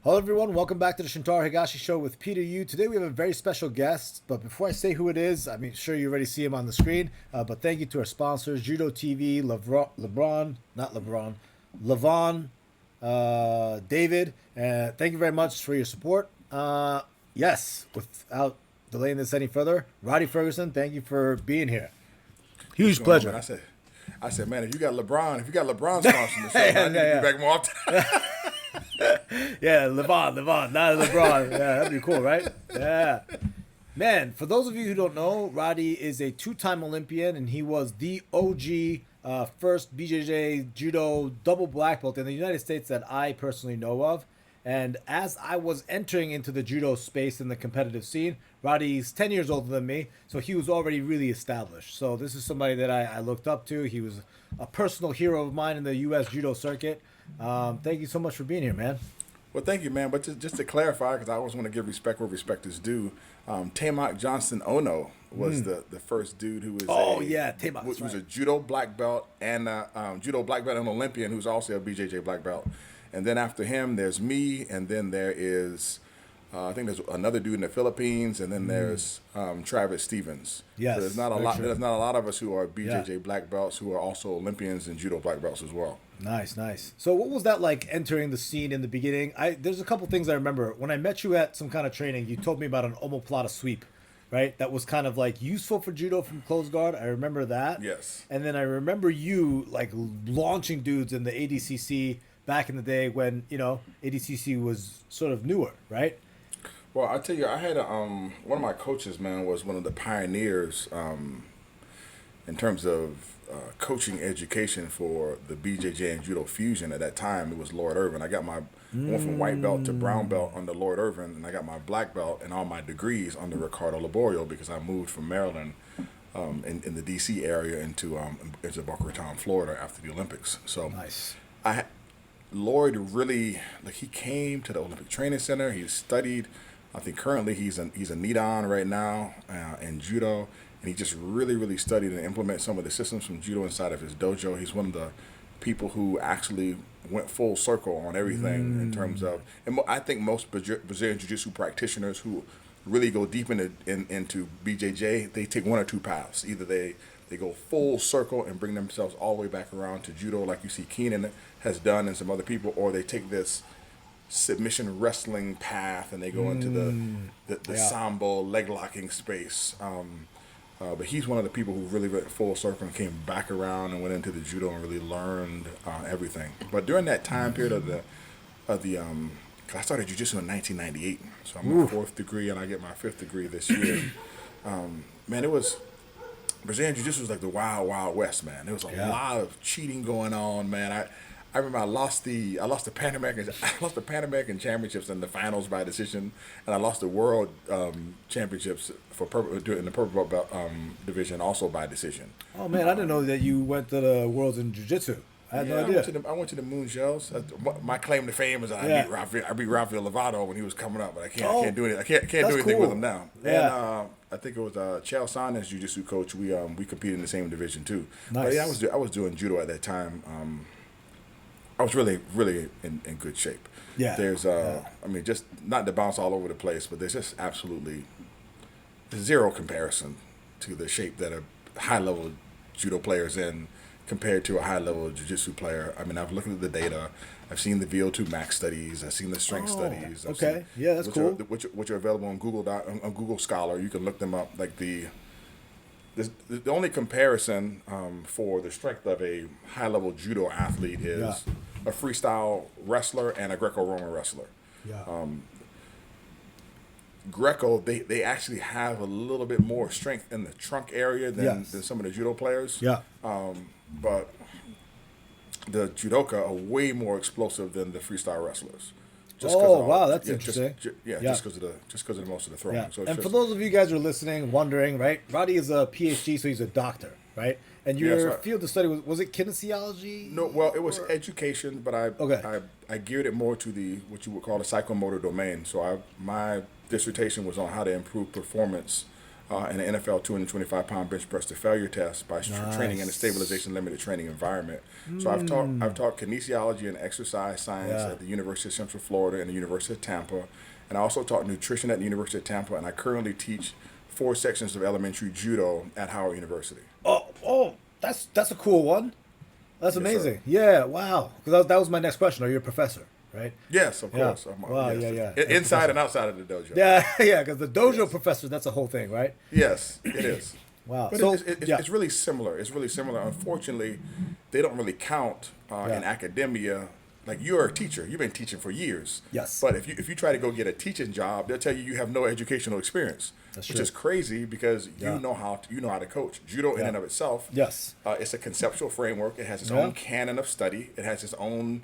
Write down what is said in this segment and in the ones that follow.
Hello, everyone. Welcome back to the Shintaro Higashi Show with Peter Yu. Today we have a very special guest, but before I say who it is, I mean, sure you already see him on the screen, but thank you to our sponsors, Judo TV, Levon, David, and thank you very much for your support. Yes, without delaying this any further, Rhadi Ferguson, thank you for being here. What's Huge going on, man? pleasure. I said, man, if you got LeBron sponsoring the show, Yeah, man, I need to yeah, be back more often. yeah, Levon, not LeBron. Yeah, that'd be cool, right? Yeah. Man, for those of you who don't know, Roddy is a two-time Olympian, and he was the OG first BJJ Judo double black belt in the United States that I personally know of. And as I was entering into the judo space in the competitive scene, Roddy's 10 years older than me, so he was already really established. So this is somebody that I looked up to. He was a personal hero of mine in the U.S. judo circuit. Thank you so much for being here, man. Well, thank you, man. But just to clarify, because I always want to give respect where respect is due, Tamak Johnson Ono was the first dude who was Oh, yeah, Tamak, that's was a right. judo black belt and judo black belt and Olympian who's also a BJJ black belt. And then after him, there's me, and then there is I think there's another dude in the Philippines, and then there's Travis Stevens. Yes, So there's not a very lot. true. There's not a lot of us who are BJJ Yeah. black belts who are also Olympians and judo black belts as well. Nice, nice. So, what was that like entering the scene in the beginning? There's a couple things I remember. When I met you at some kind of training, you told me about an omoplata sweep, right? That was kind of like useful for judo from close guard. I remember that. Yes. And then I remember you like launching dudes in the ADCC back in the day when ADCC was sort of newer, right? Well, I tell you, I had one of my coaches, man, was one of the pioneers in terms of coaching education for the BJJ and Judo fusion. At that time, it was Lord Irvin. I went from white belt to brown belt under Lord Irvin, and I got my black belt and all my degrees under Ricardo Laborio because I moved from Maryland in the D.C. area into Boca Raton, Florida after the Olympics. So Nice. I Lloyd really he came to the Olympic Training Center. He studied. I think currently he's a Nidan right now in judo, and he just really studied and implemented some of the systems from judo inside of his dojo. He's one of the people who actually went full circle on everything in terms of, and I think most Brazilian Jiu-Jitsu practitioners who really go deep into BJJ, they take one or two paths. Either they go full circle and bring themselves all the way back around to judo, like you see Keenan has done and some other people, or they take this submission wrestling path and they go into the Yeah. sambo leg locking space. But he's one of the people who really went full circle and came back around and went into the judo and really learned everything. But during that time period of the 'cause I started jiu-jitsu in 1998, so I'm my fourth degree and I get my fifth degree this year. Man, it was Brazilian Jiu-Jitsu was like the wild, wild west, man. There was a Yeah. lot of cheating going on, man. I remember I lost the Pan American I lost the Pan American Championships in the finals by decision, and I lost the World Championships in the purple belt division also by decision. Oh man, I didn't know that you went to the Worlds in Jiu Jitsu. I had no Yeah, idea. I went to the Moon Shells. My claim to fame is that Yeah. I beat Rafael Lovato when he was coming up, but Oh, I can't do it. I can't do that's anything cool. with him now. Yeah. And I think it was Chael Sonnen's jiu-jitsu coach. We competed in the same division too. But Nice. yeah, I was doing judo at that time. I was really in good shape. Yeah. There's I mean, just not to bounce all over the place, but there's just absolutely zero comparison to the shape that a high level judo player is in compared to a high level jiu-jitsu player. I mean, I've looked at the data. I've seen the VO2 max studies. I've seen the strength studies. I've okay. seen- Yeah, that's which cool. which are available on on Google Scholar. You can look them up. Like the only comparison for the strength of a high level judo athlete is Yeah. a freestyle wrestler and a Greco-Roman wrestler. Yeah. Greco, they actually have a little bit more strength in the trunk area Yes. than some of the judo players. Yeah. But the judoka are way more explosive than the freestyle wrestlers. Just 'cause Oh, of wow, that's yeah, interesting. Yeah, Yeah. just because of the most of the throwing. Yeah. So it's And for just, those of you guys who are listening, wondering, right? Roddy is a PhD, so he's a doctor, right? And Yeah, that's your right. field of study was it kinesiology? no, well, it was education, but Okay. I geared it more to the what you would call the psychomotor domain. So my dissertation was on how to improve performance in the NFL 225-pound bench press to failure test by training in a Nice. stabilization limited training environment. So I've taught kinesiology and exercise science Yeah. at the University of Central Florida and the University of Tampa, and I also taught nutrition at the University of Tampa, and I currently teach 4 sections of elementary judo at Howard University. Oh, that's a cool one. That's Yes, sir. amazing. Yeah, wow. Because that was my next question. Are you a professor, right? Yes, of Yeah. course. Wow, yes. yeah. Inside and outside of the dojo. Yeah, yeah. Because the dojo Yes. professor, that's a whole thing, right? Yes, it is. Wow. But So, it's, yeah. it's really similar. It's really similar. Unfortunately, they don't really count in academia. Like, you're a teacher. You've been teaching for years. Yes. But if you try to go get a teaching job, they'll tell you you have no educational experience. That's which true. is crazy because Yeah. you know how to coach. Judo in and of itself. Yes. It's a conceptual framework. It has its Yeah. own canon of study. It has its own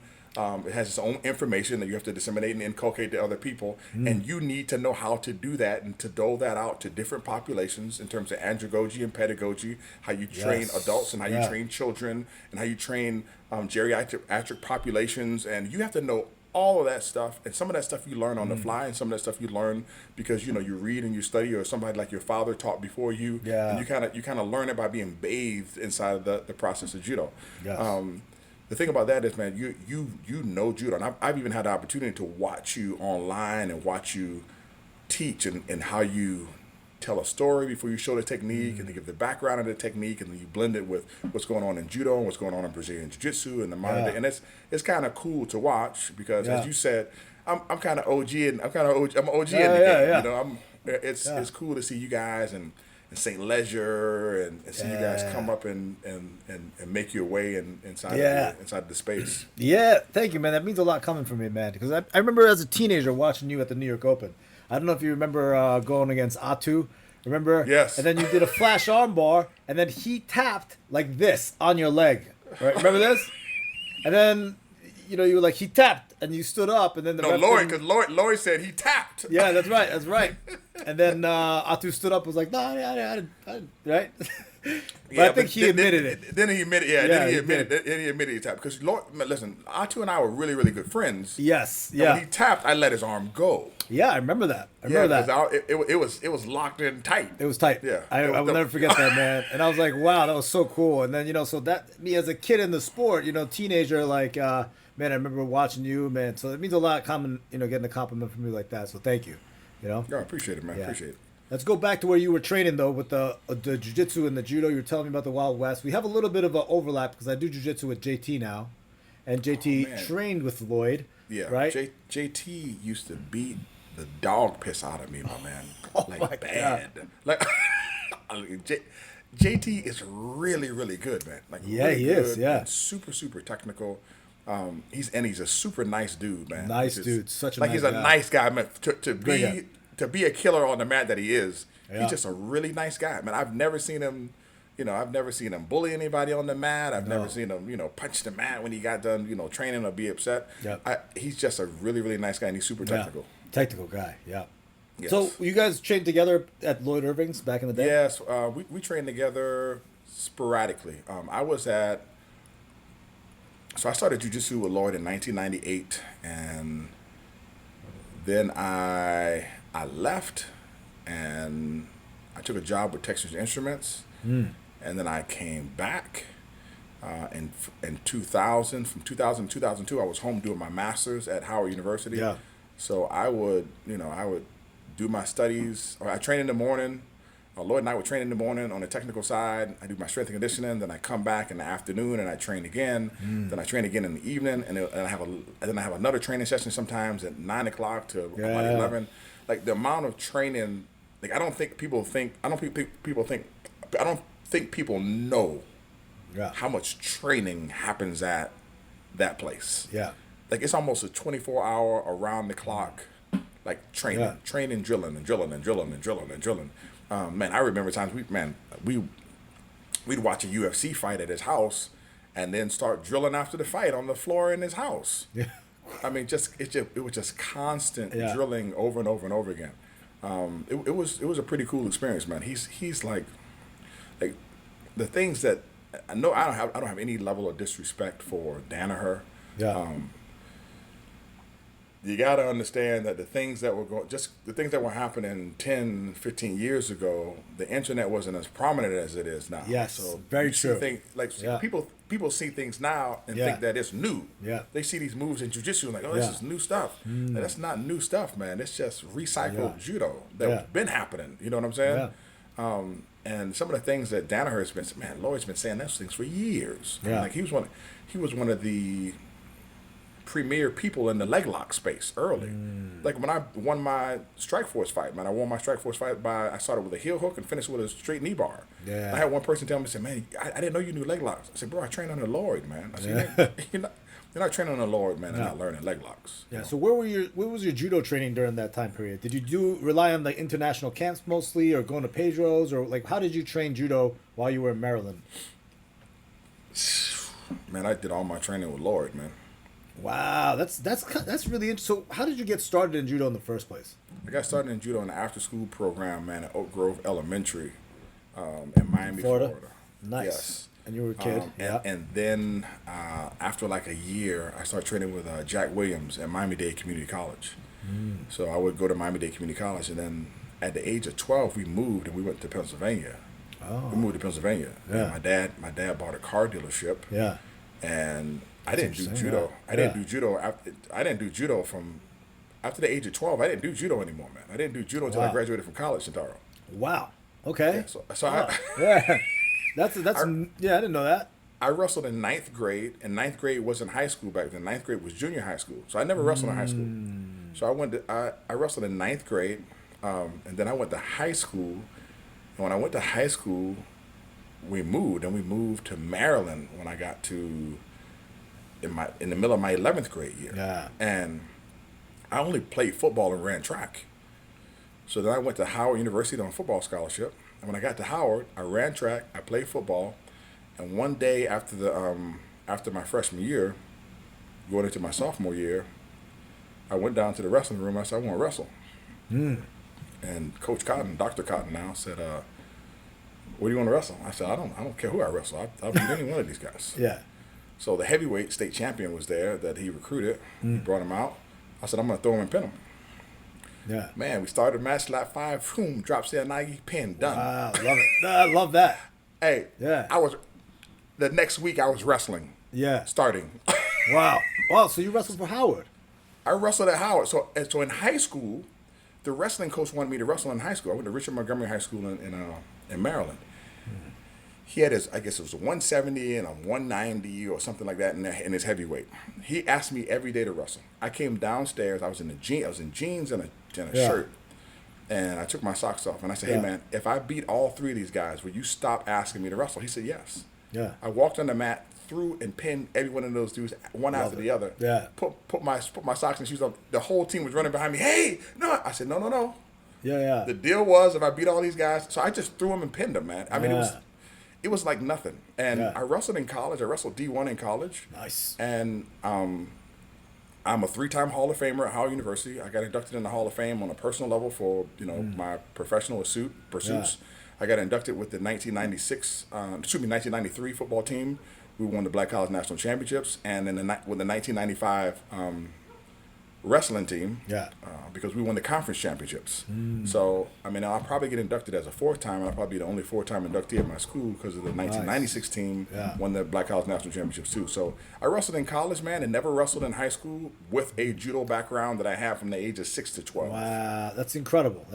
information that you have to disseminate and inculcate to other people, Mm. and you need to know how to do that and to dole that out to different populations in terms of andragogy and pedagogy, how you train Yes. adults and how you Yeah. train children, and how you train geriatric populations, and you have to know all of that stuff. And some of that stuff you learn on Mm. the fly, and some of that stuff you learn because you read and you study, or somebody like your father taught before you. Yeah. And you kind of learn it by being bathed inside of the process of judo. Yes. The thing about that is, man, you know judo, and I've even had the opportunity to watch you online and watch you teach and how you tell a story before you show the technique, and to give the background of the technique, and then you blend it with what's going on in judo and what's going on in Brazilian jiu-jitsu and the modern Yeah. day, and it's kind of cool to watch because, Yeah. as you said, I'm kind of OG, and I'm an OG in Yeah, the game. yeah. You know, it's cool to see you guys and St. Leisure and see you guys Yeah. come up and make your way inside Yeah. inside the space. Yeah, thank you, man. That means a lot coming from me, man. Because I remember as a teenager watching you at the New York Open. I don't know if you remember going against Atu. Remember? Yes. And then you did a flash arm bar, and then he tapped like this on your leg. Right? Remember this? And then, you were like, he tapped, and you stood up, and then the No, ref Lori, didn't- because Lori said he tapped. Yeah, that's right. And then Atu stood up, and was like, no, I didn't, right? But I think he admitted it. Then he admitted, Yeah, Then he he admitted. did. Then he admitted he tapped because listen, Atu and I were really, really good friends. Yes, And yeah. when he tapped, I let his arm go. Yeah, I remember that. I remember that. 'Cause it was locked in tight. It was tight. Yeah. I will never forget that, man. And I was like, wow, that was so cool. And then, so that, me as a kid in the sport, teenager, like, man, I remember watching you, man. So it means a lot getting a compliment from you like that. So thank you, Yeah, I appreciate it, man. Yeah. Appreciate it. Let's go back to where you were training, though, with the jiu-jitsu and the judo. You were telling me about the Wild West. We have a little bit of an overlap because I do jiu-jitsu with JT now. And JT man. trained with Lloyd, Yeah. right? JT used to beat the dog piss out of me, my man. my Like bad. Like JT is really, really good, man. Like Yeah, really he is, good yeah. and super, super technical. He's a super nice dude, man. Nice He's dude, such a like nice he's a guy. nice guy, man. Great guy. To be a killer on the mat that he is, Yeah. he's just a really nice guy, man. I've never seen him. I've never seen him bully anybody on the mat. I've never seen him, punch the mat when he got done, training or be upset. Yep. He's just a really, really nice guy, and he's super technical. Yeah. Technical guy, yeah. Yes. So you guys trained together at Lloyd Irving's back in the day? Yes, we trained together sporadically. So I started jiu-jitsu with Lloyd in 1998, and then I left, and I took a job with Texas Instruments, and then I came back in 2000. From 2000 to 2002, I was home doing my master's at Howard University. Yeah. So I would do my studies. Or I train in the morning. Lloyd and I would train in the morning on the technical side. I do my strength and conditioning. Then I come back in the afternoon and I train again. Then I train again in the evening, and I have another training session sometimes at 9 o'clock to about 11. Like the amount of training, like I don't think people know Yeah. how much training happens at that place. Yeah. Like it's almost a 24-hour around the clock, like training, Yeah. training, drilling, and drilling, and drilling, and drilling, and drilling. Man, I remember times we'd watch a UFC fight at his house, and then start drilling after the fight on the floor in his house. Yeah. I mean, it was just constant Yeah. drilling over and over and over again. It was a pretty cool experience, man. He's like the things that I know. I don't have any level of disrespect for Danaher. Yeah. you got to understand that the things that were happening 10, 15 years ago, the internet wasn't as prominent as it is now. Yes, so very you see true. things, like Yeah. people see things now and Yeah. think that it's new. Yeah. They see these moves in jiu-jitsu and like, oh, this Yeah. is new stuff. And that's not new stuff, man. It's just recycled Yeah. judo that's Yeah. been happening. You know what I'm saying? Yeah. And some of the things that Danaher's been, man, Lloyd's been saying those things for years. Yeah. Like he was one of the premier people in the leg lock space early. Like when I won my Strike Force fight, man, I started with a heel hook and finished with a straight knee bar. Yeah. I had one person tell me, say, man, I didn't know you knew leg locks. I said, bro, I trained under Lloyd, man. I said, you're not training under Lloyd, man, and not learning leg locks. Yeah. You know? So where was your judo training during that time period? Did you rely on like international camps mostly, or going to Pedro's, or like how did you train judo while you were in Maryland? Man, I did all my training with Lloyd, man. Wow, that's really interesting. So how did you get started in judo in the first place? I got started in judo in the after-school program, man, at Oak Grove Elementary in Miami, Florida. Nice. Yes. And you were a kid. And then after like a year, I started training with Jack Williams at Miami-Dade Community College. So I would go to Miami-Dade Community College, and then at the age of 12, we moved and we went to Pennsylvania. Oh. We moved to Pennsylvania. Yeah. And my dad bought a car dealership. Yeah. And I didn't do interesting, judo. yeah. I didn't do judo. I didn't do judo from after the age of 12. I didn't do judo anymore, man. I didn't do judo until I Wow. graduated from college, Shintaro. Wow. Okay. Yeah, so Yeah. That's yeah. I didn't know that. I wrestled in ninth grade, and ninth grade wasn't high school back then. Ninth grade was junior high school, so I never wrestled in high school. So I wrestled in ninth grade, and then I went to high school. And when I went to high school, we moved to Maryland when I got to in the middle of my 11th grade year. Yeah. And I only played football and ran track. So then I went to Howard University on a football scholarship. And when I got to Howard, I ran track, I played football, and one day after my freshman year, going into my sophomore year, I went down to the wrestling room. I said, I want to wrestle. And Coach Cotton, Dr. Cotton now, said, what do you want to wrestle? I said, I don't care who I wrestle. I'll beat any one of these guys. Yeah. So the heavyweight state champion was there that he recruited. He brought him out. I said, I'm going to throw him and pin him. Yeah. Man, we started match lap 5. Boom, drops there, Nike, pin, done. Wow. Love it. I love that. Hey, Yeah. The next week I was wrestling. Yeah. Starting. Wow. Wow. So you wrestled for Howard. I wrestled at Howard. So in high school, the wrestling coach wanted me to wrestle in high school. I went to Richard Montgomery High School in Maryland. He had I guess it was a 170 and a 190 or something like that in his heavyweight. He asked me every day to wrestle. I came downstairs. I was in jeans and a Yeah. shirt, and I took my socks off. And I said, "Hey man, if I beat all 3 of these guys, will you stop asking me to wrestle?" He said, "Yes." Yeah. I walked on the mat, threw and pinned every one of those dudes one after the other. Yeah. Put my socks and shoes on. The whole team was running behind me. Hey, no! I said, no. Yeah. Yeah. The deal was if I beat all these guys, so I just threw them and pinned them, man. I mean, it was like nothing. And Yeah. I wrestled in college. I wrestled D1 in college. Nice. And I'm a 3-time Hall of Famer at Howard University. I got inducted in the Hall of Fame on a personal level for my professional pursuits. I got inducted with the 1993 football team. We won the Black College National Championships, and then with the 1995 wrestling team. Yeah. Because we won the conference championships. So, I mean, I'll probably get inducted as a 4th time, and I'll probably be the only 4-time inductee at my school because of the 1996 team won the Black College National Championships too. So I wrestled in college, man, and never wrestled in high school with a judo background that I have from the age of 6 to 12. Wow, that's incredible.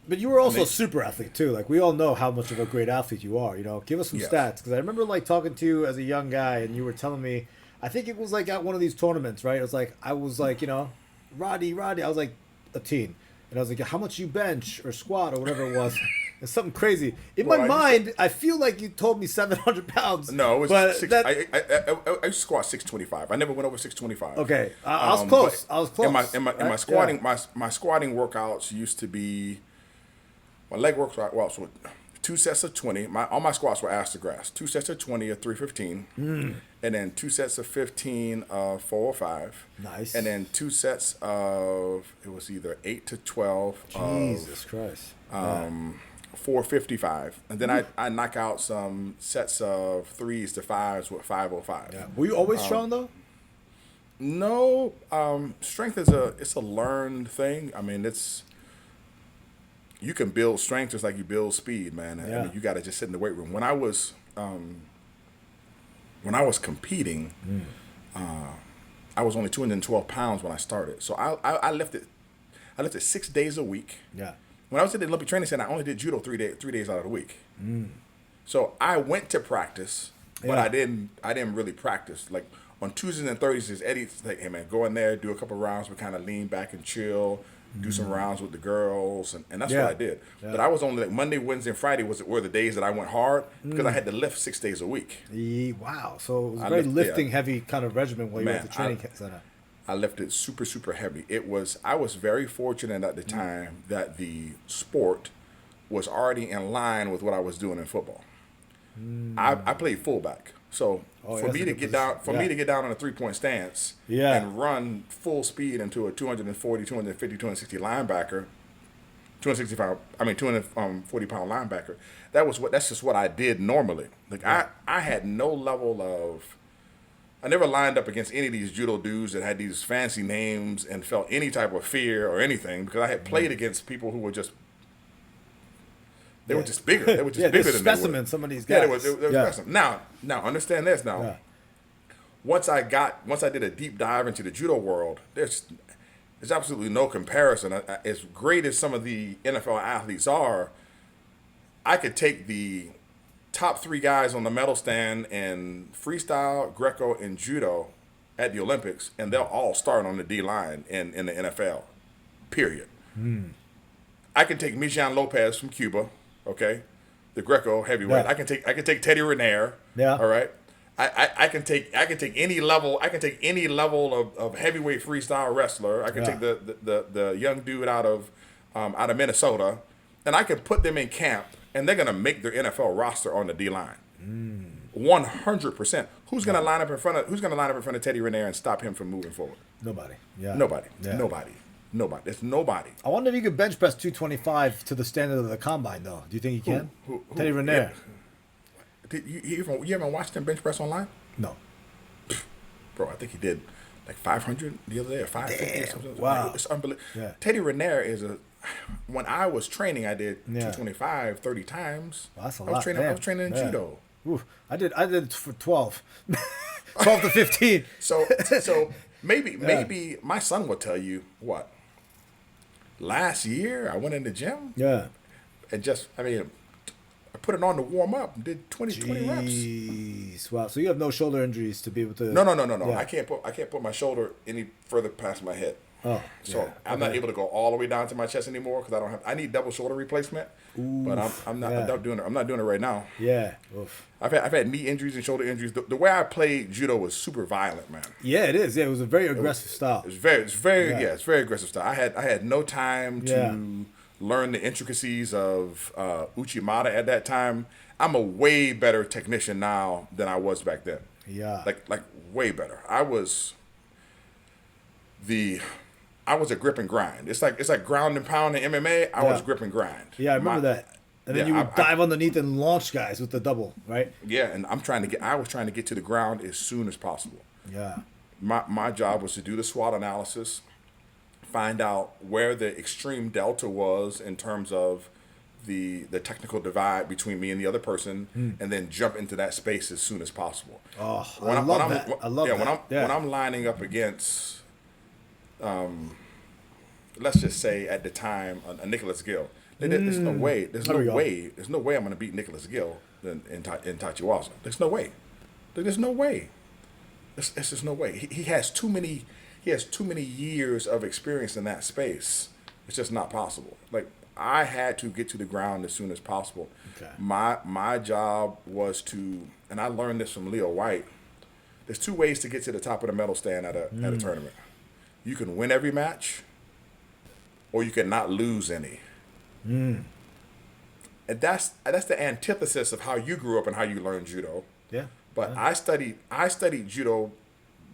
But you were also a super athlete too. Like we all know how much of a great athlete you are. Give us some stats, because I remember like talking to you as a young guy, and you were telling me, I think it was like at one of these tournaments, right? It was like I was like Rhadi. I was like a teen, and I was like, how much you bench or squat or whatever it was. It's something crazy. In my mind, I feel like you told me 700 pounds. No, it was but 6. I used to squat 625. I never went over 625. Okay, I was close. I was close. In my squatting, my squatting workouts used to be my leg works. Well, so 2 sets of 20. All my squats were ass to grass. 2 sets of 20 of 315, and then 2 sets of 15 of 405. Nice. And then 2 sets of it was either 8 to 12. Jesus Christ. 455, and then I knock out some sets of 3s to 5s with 505. Yeah. Were you always strong though? No, strength it's a learned thing. I mean, you can build strength just like you build speed, man. I Yeah. mean, you got to just sit in the weight room. When I was competing, I was only 212 pounds when I started. So I lifted 6 days a week. Yeah. When I was at the Olympic Training Center, I only did judo 3 days out of the week. So I went to practice, but Yeah. I didn't really practice. Like on Tuesdays and Thursdays, Eddie's like, hey man, go in there, do a couple rounds, but kind of lean back and chill, do some rounds with the girls, and that's Yeah. what I did. Yeah. But I was only like Monday, Wednesday, and Friday were the days that I went hard because I had to lift 6 days a week. Wow. So it was a I very lift- yeah. lifting heavy kind of regimen while you were at Man, the training center. I lifted super, super heavy. I was very fortunate at the time that the sport was already in line with what I was doing in football. I played fullback. So Oh, for that's me a to good get position. down, Yeah. me to get down on a 3-point stance Yeah. and run full speed into a 240, 250, 260 linebacker, 265, 240 pound linebacker. That's just what I did normally. Like I had no level of, I never lined up against any of these judo dudes that had these fancy names and felt any type of fear or anything because I had played against people who were just, they were just bigger. They were just Yeah, bigger they're than they were. specimens, some of these Yeah, guys. they were Yeah. specimen. Now understand this. Now, Yeah. once I did a deep dive into the judo world, there's absolutely no comparison. As great as some of the NFL athletes are, I could take the top 3 guys on the medal stand in freestyle, Greco, and judo at the Olympics, and they'll all start on the D line in the NFL. Period. I can take Mijan Lopez from Cuba, okay, the Greco heavyweight. Yeah. I can take Teddy Riner. Yeah. All right. I can take any level. I can take any level of heavyweight freestyle wrestler. I can take the young dude out of Minnesota, and I can put them in camp, and they're gonna make their NFL roster on the D line. 100%. Who's gonna line up in front of Teddy Riner and stop him from moving forward? Nobody. Yeah. Nobody. Yeah. Nobody. There's nobody. I wonder if you could bench press 225 to the standard of the combine, though. Do you think you can? Who- Teddy Riner. yeah. Did you ever watched him bench press online? No. Bro, I think he did like 500 the other day or 550 or something. Wow. Like, it's unbelievable. Yeah. Teddy Riner when I was training, I did Yeah. 225 30 times. Well, that's a I lot. was training in Yeah. judo. Oof. I did it for 12. 12 to 15. So maybe my son will tell you what. Last year, I went in the gym Yeah. and I put it on to warm up and did 20 reps. Jeez. Wow. So you have no shoulder injuries to be able to. No. Yeah. I can't put my shoulder any further past my head. Oh. So yeah. I'm not able to go all the way down to my chest anymore because I need double shoulder replacement. But I'm not doing it. I'm not doing it right now. Yeah. Oof. I've had knee injuries and shoulder injuries. The way I played judo was super violent, man. Yeah, it is. Yeah, it was a very aggressive style. It's very Yeah. it's very aggressive style. I had no time to Yeah. learn the intricacies of Uchimata at that time. I'm a way better technician now than I was back then. Yeah. Like way better. I was a grip and grind. It's like ground and pound in MMA. I was Yeah. grip and grind. Yeah, I remember that. And then Yeah, you would dive underneath and launch guys with the double, right? Yeah, and I was trying to get to the ground as soon as possible. Yeah. My job was to do the SWOT analysis, find out where the extreme delta was in terms of the technical divide between me and the other person, and then jump into that space as soon as possible. Oh, I love that. I love that. When I'm lining up against, let's just say at the time a Nicholas Gill, there's no way I'm going to beat Nicholas Gill in Tachiwaza. There's no way. There's no way. It's just no way. He has too many years of experience in that space. It's just not possible. Like I had to get to the ground as soon as possible. Okay. My job was to, and I learned this from Leo White. There's 2 ways to get to the top of the medal stand at a tournament. You can win every match, or you can not lose any. And that's the antithesis of how you grew up and how you learned judo. Yeah. But I studied judo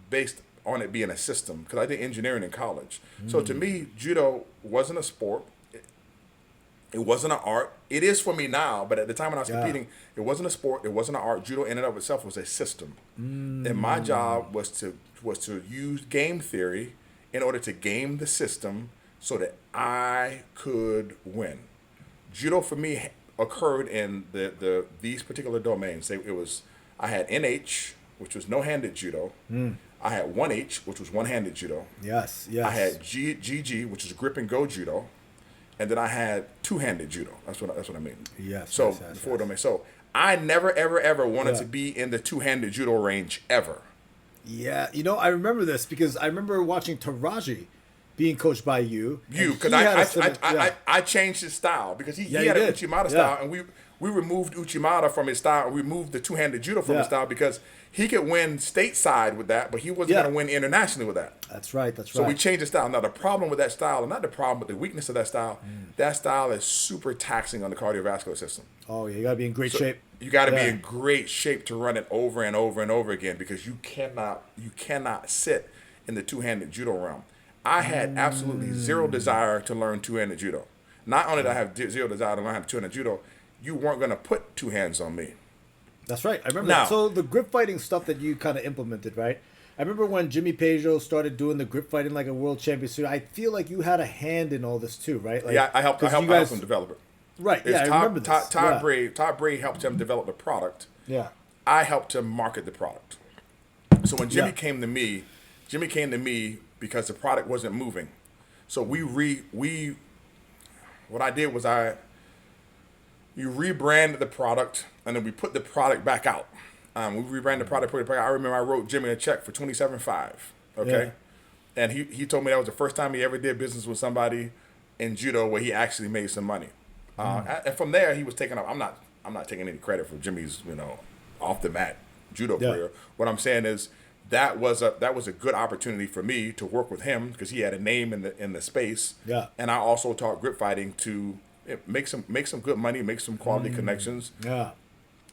based on it being a system because I did engineering in college. So to me, judo wasn't a sport. It wasn't an art. It is for me now, but at the time when I was Yeah. competing, it wasn't a sport. It wasn't an art. Judo in and of itself was a system, and my job was to use game theory in order to game the system so that I could win. Judo for me occurred in these particular domains. It was I had NH, which was no-handed judo. I had 1H, which was one-handed judo. Yes, yes. I had GG, which is grip and go judo, and then I had two-handed judo. That's what I mean. Yes. So yes, yes, four yes. domains. So I never ever wanted Yeah. to be in the two-handed judo range ever. Yeah, I remember this because I remember watching Taraji being coached by you. Because yeah. I changed his style because he Yeah, had you an did. Uchimata Yeah. style, and we removed Uchimata from his style, and we removed the two-handed judo from his Yeah. style because he could win stateside with that, but he wasn't Yeah. going to win internationally with that. That's right. That's So right. we changed the style. Now the problem with that style, and not the problem, but the weakness of that style is super taxing on the cardiovascular system. Oh, yeah, you got to be in great shape. You got to Yeah. be in great shape to run it over and over and over again because you cannot sit in the two-handed judo realm. I had absolutely zero desire to learn two-handed judo. Not only did I have zero desire to learn how to two-handed judo, you weren't going to put two hands on me. That's right. I remember Now- that. So the grip fighting stuff that you kind of implemented, right? I remember when Jimmy Peugeot started doing the grip fighting like a world champion. I feel like you had a hand in all this too, right? Like, Yeah, I helped 'cause you him develop it. Right. It's Yeah, I remember this. Todd Bray helped him develop the product. Yeah. I helped him market the product. So when Jimmy Yeah. came to me because the product wasn't moving. So what I did was you rebranded the product and then we put the product back out. We rebranded the product, put it back out. I remember I wrote Jimmy a check for $27,500. Okay. Yeah. And he told me that was the first time he ever did business with somebody in judo where he actually made some money. And from there he was taking up. I'm not taking any credit for Jimmy's off the mat judo career. What I'm saying is that was a good opportunity for me to work with him because he had a name in the space. Yeah. And I also taught grip fighting to make some good money, make some quality connections. Yeah.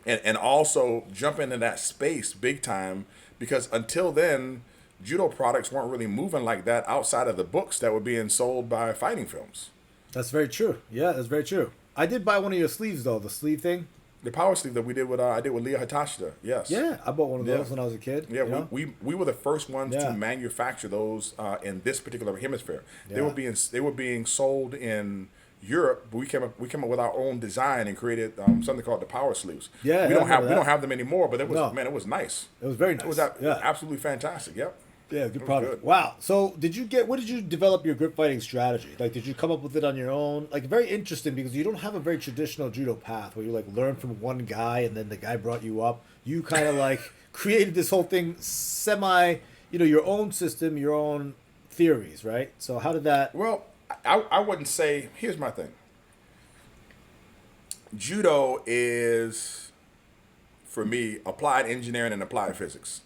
And also jump into that space big time because until then, judo products weren't really moving like that outside of the books that were being sold by fighting films. That's very true. Yeah, that's very true. I did buy one of your sleeves though, the sleeve thing. The power sleeve that we did with I did with Leah Hatashida, yes. Yeah, I bought one of those Yeah. when I was a kid. Yeah, you know? we were the first ones Yeah. to manufacture those in this particular hemisphere. Yeah. They were being sold in Europe, but we came up with our own design and created something called the power sleeves. Yeah, we I don't have remember we don't that. have them anymore, but it was No. it was nice. It was very nice. It was yeah. absolutely fantastic. Yep. Yeah, good was product. good. Wow. So, what did you develop your grip fighting strategy? Like, did you come up with it on your own? Like, very interesting because you don't have a very traditional judo path where you like learn from one guy and then the guy brought you up. You kind of like created this whole thing your own system, your own theories, right? So, how did that? Well, I wouldn't say. Here's my thing. Judo is, for me, applied engineering and applied physics.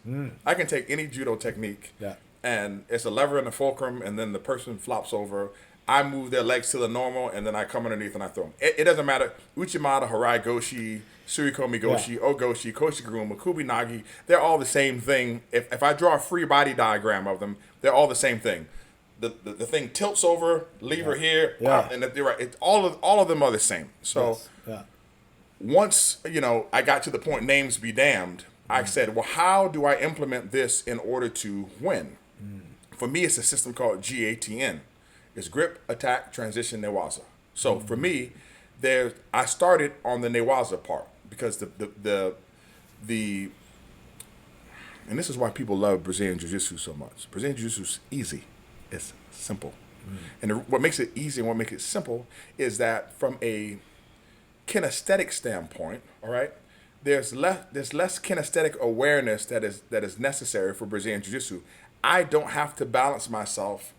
I can take any judo technique, Yeah. and it's a lever and a fulcrum, and then the person flops over. I move their legs to the normal, and then I come underneath and I throw them. It doesn't matter. Uchimata, Harai Goshi, Surikomi Goshi, Ogoshi, Koshiguru, Makubi Nagi, they're all the same thing. If I draw a free body diagram of them, they're all the same thing. The thing tilts over, lever here, Yeah. and they're right. All of them are the same. So Yes. Yeah. once I got to the point names be damned, I said, well, how do I implement this in order to win? For me, it's a system called GATN. It's grip, attack, transition, newaza. So for me, I started on the newaza part because the and this is why people love Brazilian Jiu-Jitsu so much. Brazilian Jiu-Jitsu is easy. It's simple. And what makes it easy and what makes it simple is that from a kinesthetic standpoint, all right, there's less kinesthetic awareness that is necessary for Brazilian Jiu-Jitsu. I don't have to balance myself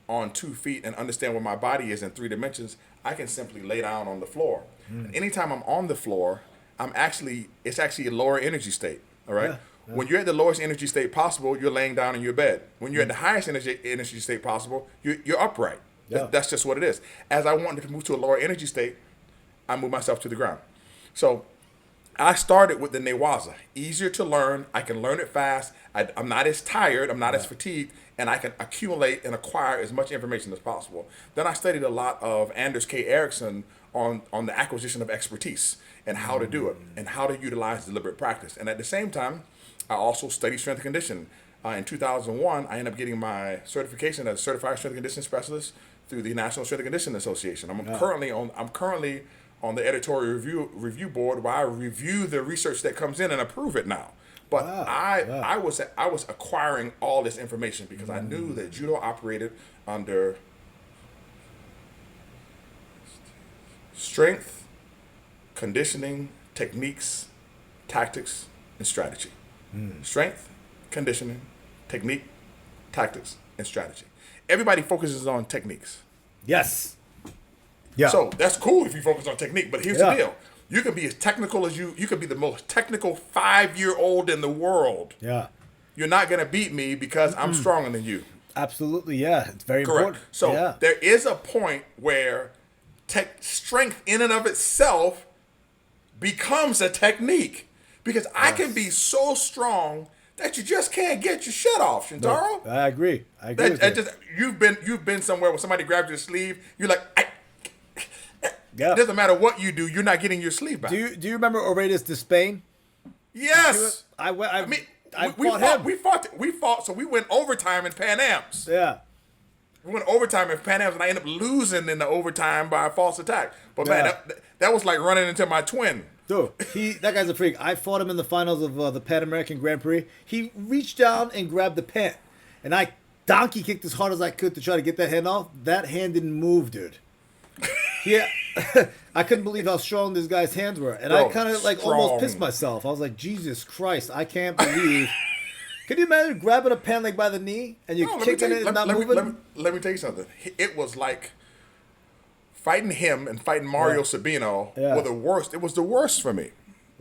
on 2 feet and understand where my body is in 3 dimensions. I can simply lay down on the floor. And anytime I'm on the floor, it's actually a lower energy state. All right. Yeah. When you're at the lowest energy state possible, you're laying down in your bed. When you're at the highest energy state possible, you're upright. Yeah. That's just what it is. As I wanted to move to a lower energy state, I move myself to the ground. So I started with the Newaza. Easier to learn. I can learn it fast. I'm not as tired. I'm not as fatigued. And I can accumulate and acquire as much information as possible. Then I studied a lot of Anders K. Erickson on the acquisition of expertise and how to do it and how to utilize deliberate practice. And at the same time, I also studied strength and conditioning. In 2001, I ended up getting my certification as a certified strength and conditioning specialist through the National Strength and Conditioning Association. I'm currently on the editorial review board where I review the research that comes in and approve it now. But I was acquiring all this information because I knew that judo operated under strength, conditioning, techniques, tactics, and strategy. Strength, conditioning, technique, tactics, and strategy. Everybody focuses on techniques. Yes. Yeah. So that's cool if you focus on technique, but here's the deal. You can be as technical as you could be the most technical 5-year-old in the world. Yeah. You're not going to beat me because I'm stronger than you. Absolutely, yeah. It's very Correct. important. So there is a point where strength in and of itself becomes a technique. Because I can be so strong that you just can't get your shit off, Shintaro. No, I agree. With you. You've been somewhere where somebody grabs your sleeve, you're like, it doesn't matter what you do, you're not getting your sleeve back. Do you remember Oredes Despain? Yes. We fought, so we went overtime in Pan Am's. Yeah. We went overtime in Pan Am's, and I ended up losing in the overtime by a false attack. But man, that was like running into my twin. Dude, that guy's a freak. I fought him in the finals of the Pan American Grand Prix. He reached down and grabbed the pen, and I donkey kicked as hard as I could to try to get that hand off. That hand didn't move, dude. Yeah, I couldn't believe how strong this guy's hands were, and I kind of almost pissed myself. I was like, Jesus Christ, I can't believe. Can you imagine grabbing a pen by the knee and you're kicking it and not moving? Let me tell you something. It was like fighting him and fighting Mario Sabino were the worst. It was the worst for me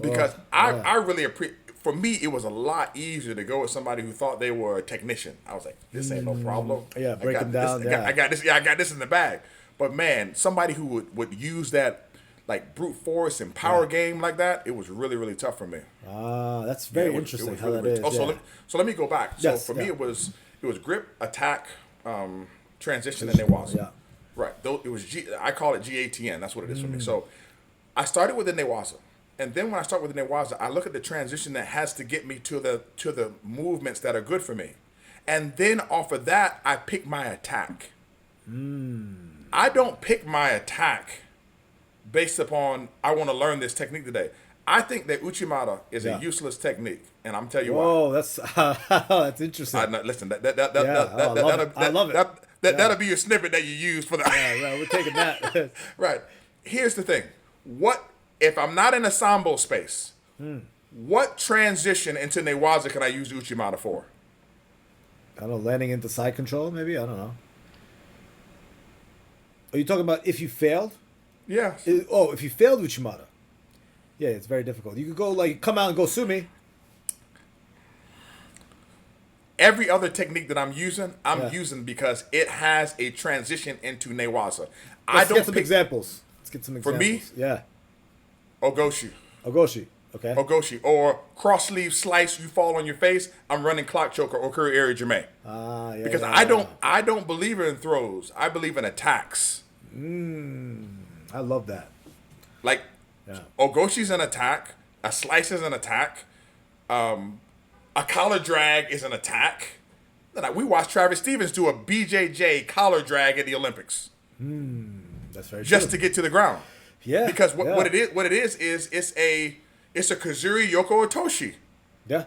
because I really appreciate. For me, it was a lot easier to go with somebody who thought they were a technician. I was like, this ain't no problem. Yeah, break them down. I got this. Yeah, I got this in the bag. But man, somebody who would use that like brute force and power game like that, it was really, really tough for me. That's very interesting how that is. So let me go back. So for me, it was grip, attack, transition, and Newaza. Yeah. Right. It was I call it GATN. That's what it is for me. So I started with the Newaza. And then when I start with the Newaza, I look at the transition that has to get me to the movements that are good for me. And then off of that, I pick my attack. I don't pick my attack based upon, I want to learn this technique today. I think that Uchimata is a useless technique. And I'm telling you why. Oh, that's interesting. Listen, I love it. That'll be your snippet that you use for the... Yeah, we're taking that. Right. Here's the thing. If I'm not in a sambo space, what transition into Newaza can I use Uchimata for? I don't know, landing into side control, maybe? I don't know. Are you talking about if you failed? Yeah. If you failed Uchimata. Yeah, it's very difficult. You could go, come out and go sumi. Every other technique that I'm using using because it has a transition into Newaza. Let's get some examples. For me? Yeah. Ogoshi. Okay. Ogoshi. Or cross sleeve slice, you fall on your face, I'm running clock choker or curry area jame. Because I don't believe in throws. I believe in attacks. I love that. Ogoshi's an attack. A slice is an attack. A collar drag is an attack. We watched Travis Stevens do a BJJ collar drag at the Olympics. That's very just true. To get to the ground. Yeah. Because what it is it's a Kazuri Yoko Otoshi. Yeah.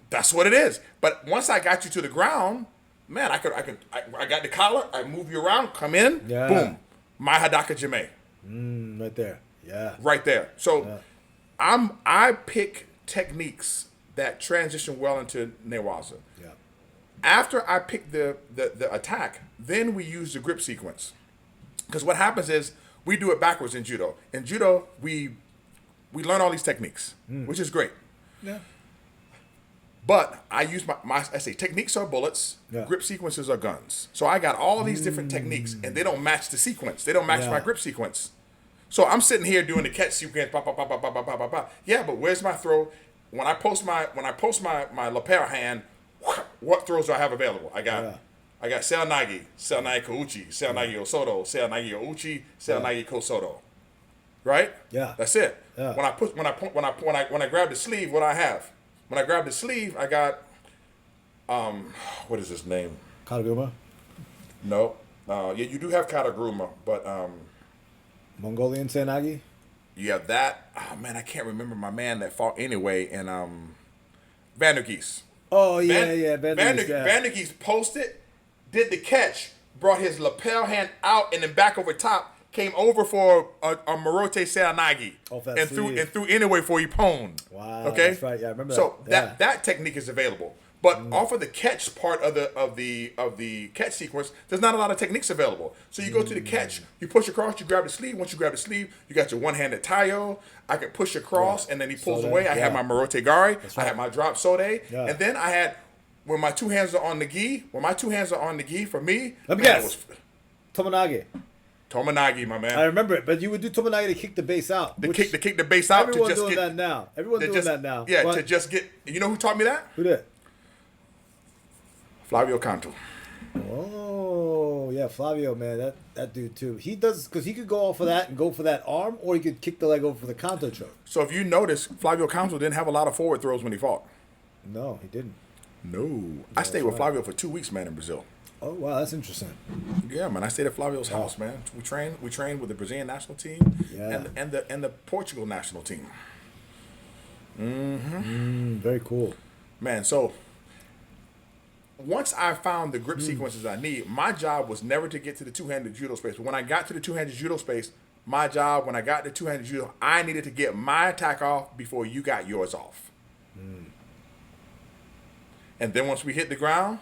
That's what it is. But once I got you to the ground, man, I got the collar, I move you around, come in, boom. My Hadaka Jame. Right there. Yeah. Right there. So I pick techniques that transition well into Newaza. Yeah. After I pick the attack, then we use the grip sequence. Because what happens is we do it backwards in judo. In judo, we learn all these techniques, which is great. Yeah. But I use I say techniques are bullets, grip sequences are guns. So I got all these different techniques, and they don't match the sequence. They don't match my grip sequence. So I'm sitting here doing the catch sequence, bah, bah, bah, bah, bah, bah, bah, bah, bah. Yeah, but where's my throw? When I post my lapel hand, what throws do I have available? I got Sel Nagi Kouchi, Sel Nagi Osoto, Sel Nagi Ouchi, Sel Nagi Kosoto. Right? Yeah. That's it. Yeah. When I grab the sleeve, what do I have? When I grab the sleeve, I got what is his name? Kataguma? No. Yeah, you do have Kataguma, but Mongolian Senagi? yeah, that. Oh man, I can't remember my man that fought anyway. And Van der Geest. Oh yeah, Van der Geest posted, did the catch, brought his lapel hand out and then back over top, came over for a Morote Seanagi and threw anyway for Ippon. Wow, okay, that's right. Yeah, I remember so that. that technique is available. But off of the catch part of the catch sequence, there's not a lot of techniques available. So you go to the catch, you push across, you grab the sleeve. Once you grab the sleeve, you got your one-handed tayo. I can push across, and then he pulls away. I have my Morote Gari. Right. I have my drop Sode. Yeah. And then I had, when my two hands are on the gi, for me, Let me guess. Tomonage. Tomonagi, my man. I remember it, but you would do Tomonagi to kick the base out. Kick the base out to just doing get. that now. Everyone's doing that now. Yeah, But to just get. You know who taught me that? who did? Flavio Canto. Oh yeah, Flavio, man, that dude too. He does because he could go off of that and go for that arm, or he could kick the leg over for the canto choke. So if you notice, Flavio Canto didn't have a lot of forward throws when he fought. No, he didn't. No, I stayed with Flavio for 2 weeks, man, in Brazil. Oh wow, that's interesting. Yeah, man, I stayed at Flavio's house, man. We trained with the Brazilian national team and the Portugal national team. Very cool. Man, so once I found the grip sequences I need, my job was never to get to the two-handed judo space. But when I got to the two-handed judo space, my job, when I got to two-handed judo, I needed to get my attack off before you got yours off. And then once we hit the ground,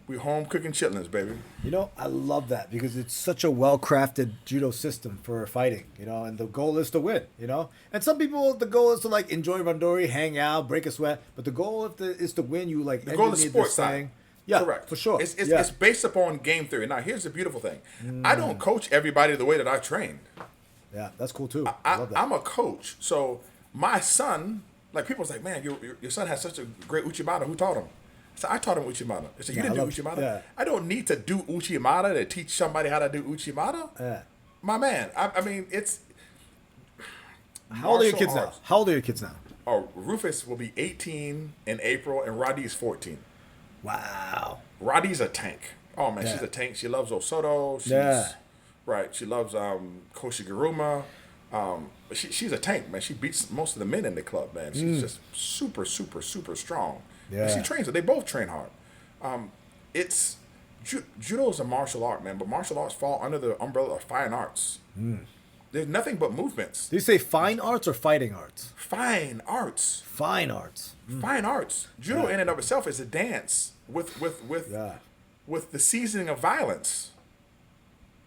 we home cooking chitlins, baby. You know, I love that because it's such a well-crafted judo system for fighting, you know, and the goal is to win, you know. And some people, the goal is to, like, enjoy randori, hang out, break a sweat. But the goal is to win. You, like, the goal is sports side. Yeah, correct. For sure. It's based upon game theory. Now, here's the beautiful thing. I don't coach everybody the way that I train. Yeah, that's cool, too. I love that. I'm a coach. So my son, like, people's like, man, your son has such a great Uchimata. Who taught him? So I taught him Uchimata. They said, you didn't do Uchimata? Yeah. I don't need to do Uchimata to teach somebody how to do Uchimata. Yeah. My man, I mean, it's... How old are your kids now? Oh, Rufus will be 18 in April, and Rhadi is 14. Wow. Rhadi's a tank. Oh, man, she's a tank. She loves Osoto. Right. She loves Koshiguruma. She's a tank, man. She beats most of the men in the club, man. She's just super, super, super strong. Yeah. And she trains. They both train hard. It's judo is a martial art, man. But martial arts fall under the umbrella of fine arts. There's nothing but movements. Do you say fine arts or fighting arts? Fine arts. Fine arts. Fine arts. Judo in and of itself is a dance with the seasoning of violence.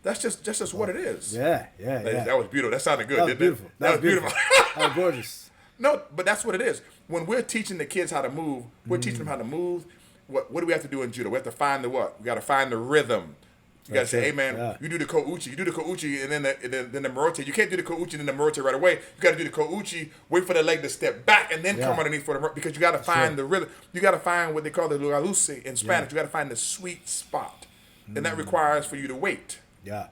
That's just what it is. Yeah. That was beautiful. That sounded good. That was beautiful. That was beautiful. That was gorgeous. No, but that's what it is. When we're teaching the kids how to move, we're teaching them how to move. What do we have to do in judo? We have to find the what? We got to find the rhythm. You got to say, hey, man, you do the kouchi, and then the morote. You can't do the kouchi and then the morote right away. You got to do the kouchi, wait for the leg to step back, and then come underneath for the morote, because you got to find the rhythm. You got to find what they call the lugaluce in Spanish. You got to find the sweet spot, and that requires for you to wait. Yeah.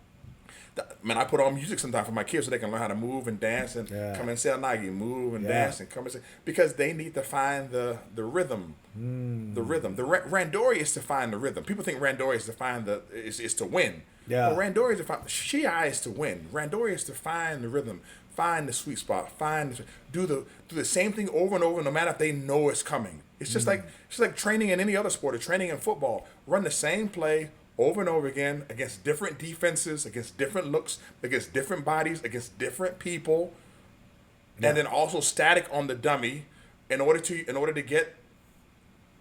Man, I put on music sometimes for my kids so they can learn how to move and dance and come and say nagi, move and dance and come and say, because they need to find the rhythm. The rhythm. The randori is to find the rhythm. People think randori is to find is to win. Yeah. Well, randori is to find, shiai is to win. Randori is to find the rhythm, find the sweet spot, do the same thing over and over, no matter if they know it's coming. It's just like training in any other sport or training in football. Run the same play over and over again against different defenses, against different looks, against different bodies, against different people, and then also static on the dummy in order to get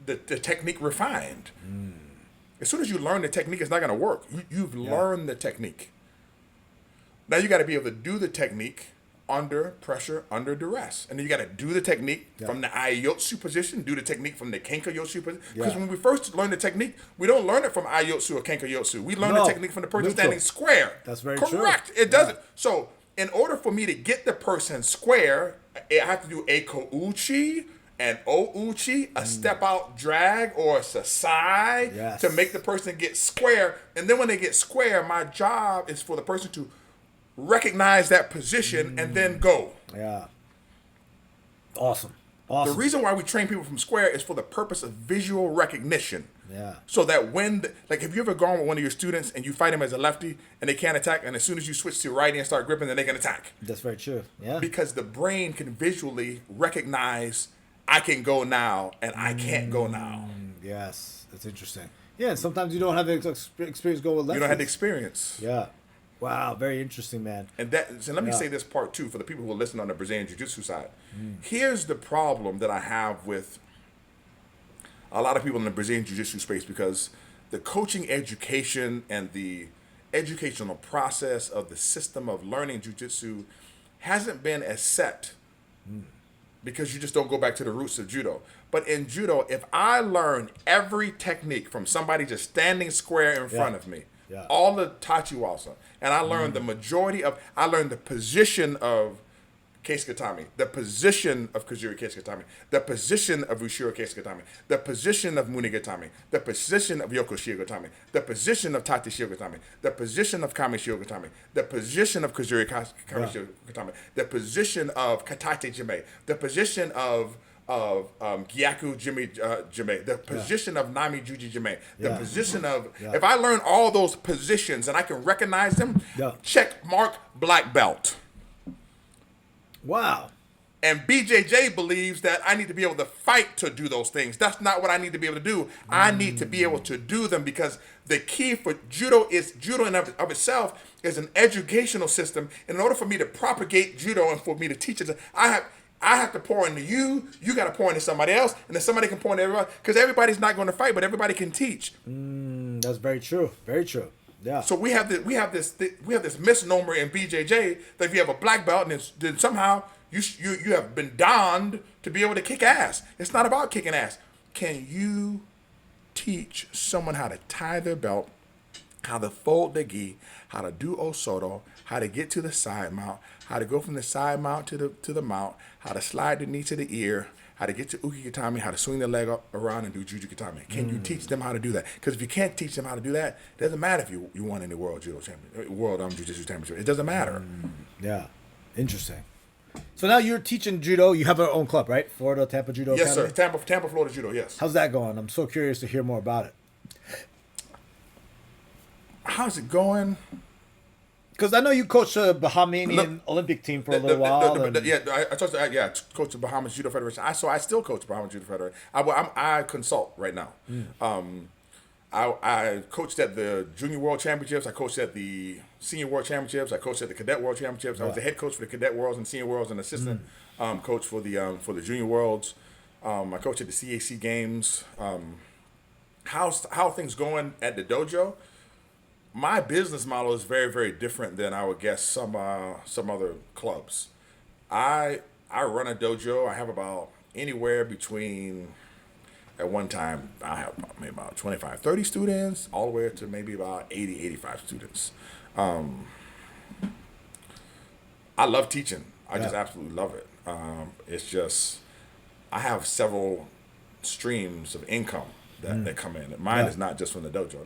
the technique refined. As soon as you learn the technique, it's not going to work. You've learned the technique. Now you got to be able to do the technique under pressure, under duress. And then you got to do the technique from the Aiotsu position, do the technique from the Kenkayotsu position. Because when we first learn the technique, we don't learn it from Aiotsu or Kenkayotsu. We learn the technique from the person standing square. That's very true. Correct. It doesn't. So in order for me to get the person square, I have to do a kouchi, an ouchi, a step out drag, or a sasai Yes. to make the person get square. And then when they get square, my job is for the person to recognize that position and then go. Yeah. Awesome. The Awesome. reason why we train people from square is for the purpose of visual recognition. Yeah. So that when, like, have you ever gone with one of your students and you fight him as a lefty and they can't attack, and as soon as you switch to righty and start gripping, then they can attack? That's very true. Yeah. Because the brain can visually recognize, I can go now and I can't go now. Yes. That's interesting. Yeah. And sometimes you don't have the experience going with lefties. You don't have the experience. Yeah. Wow. Very interesting, man. And that, so let me Yeah. say this part too for the people who are listening on the Brazilian Jiu-Jitsu side. Here's the problem that I have with a lot of people in the Brazilian Jiu-Jitsu space, because the coaching education and the educational process of the system of learning Jiu-Jitsu hasn't been as set, because you just don't go back to the roots of Judo. But in Judo, if I learn every technique from somebody just standing square in front of me, all the tachiwasa, and I learned the majority of, I learned the position of Keisukatami, the position of Kazuri Keisukatami, the position of Ushiro Keisukatami, the position of Munigatami, the position of Yoko Shiogatami, the position of Tate Shiogatami, the position of Kami Shiogatami, the position of Kazuri Kami Shiogatami, the position of Katate Jime, the position of Gyaku Jime, the position of Nami Juji Jime, the position of, if I learn all those positions and I can recognize them, check mark black belt. Wow. And BJJ believes that I need to be able to fight to do those things. That's not what I need to be able to do. I need to be able to do them, because the key for Judo is, Judo in of itself is an educational system. And in order for me to propagate Judo and for me to teach it, I have to pour into you. You got to pour into somebody else, and then somebody can pour into everybody, because everybody's not going to fight, but everybody can teach. That's very true. Very true. Yeah. So we have this misnomer in BJJ that if you have a black belt, and then somehow you have been donned to be able to kick ass. It's not about kicking ass. Can you teach someone how to tie their belt, how to fold the gi, how to do osoto, how to get to the side mount, how to go from the side mount to the mount, how to slide the knee to the ear, how to get to uki-gatame, how to swing the leg up around and do juju-gatame? Can you teach them how to do that? Because if you can't teach them how to do that, it doesn't matter if you won any world judo championship, world jiu-jitsu championship. It doesn't matter. Yeah. Interesting. So now you're teaching judo. You have your own club, right? Florida Tampa Judo Yes, Academy? sir. Tampa, Florida Judo. Yes. How's that going? I'm so curious to hear more about it. How's it going? Because I know you coached the Bahamian Olympic team for a little while. I coach the Bahamas Judo Federation. I still coach Bahamas Judo Federation. I consult right now. I coached at the Junior World Championships. I coached at the Senior World Championships. I coached at the Cadet World Championships. I was the head coach for the Cadet Worlds and Senior Worlds, and assistant coach for the Junior Worlds. I coached at the CAC Games. How are things going at the dojo? My business model is very, very different than I would guess some other clubs. I run a dojo. I have about anywhere between, at one time, I have maybe about 25, 30 students, all the way up to maybe about 80, 85 students. I love teaching. I just absolutely love it. It's just, I have several streams of income that come in. Mine is not just from the dojo.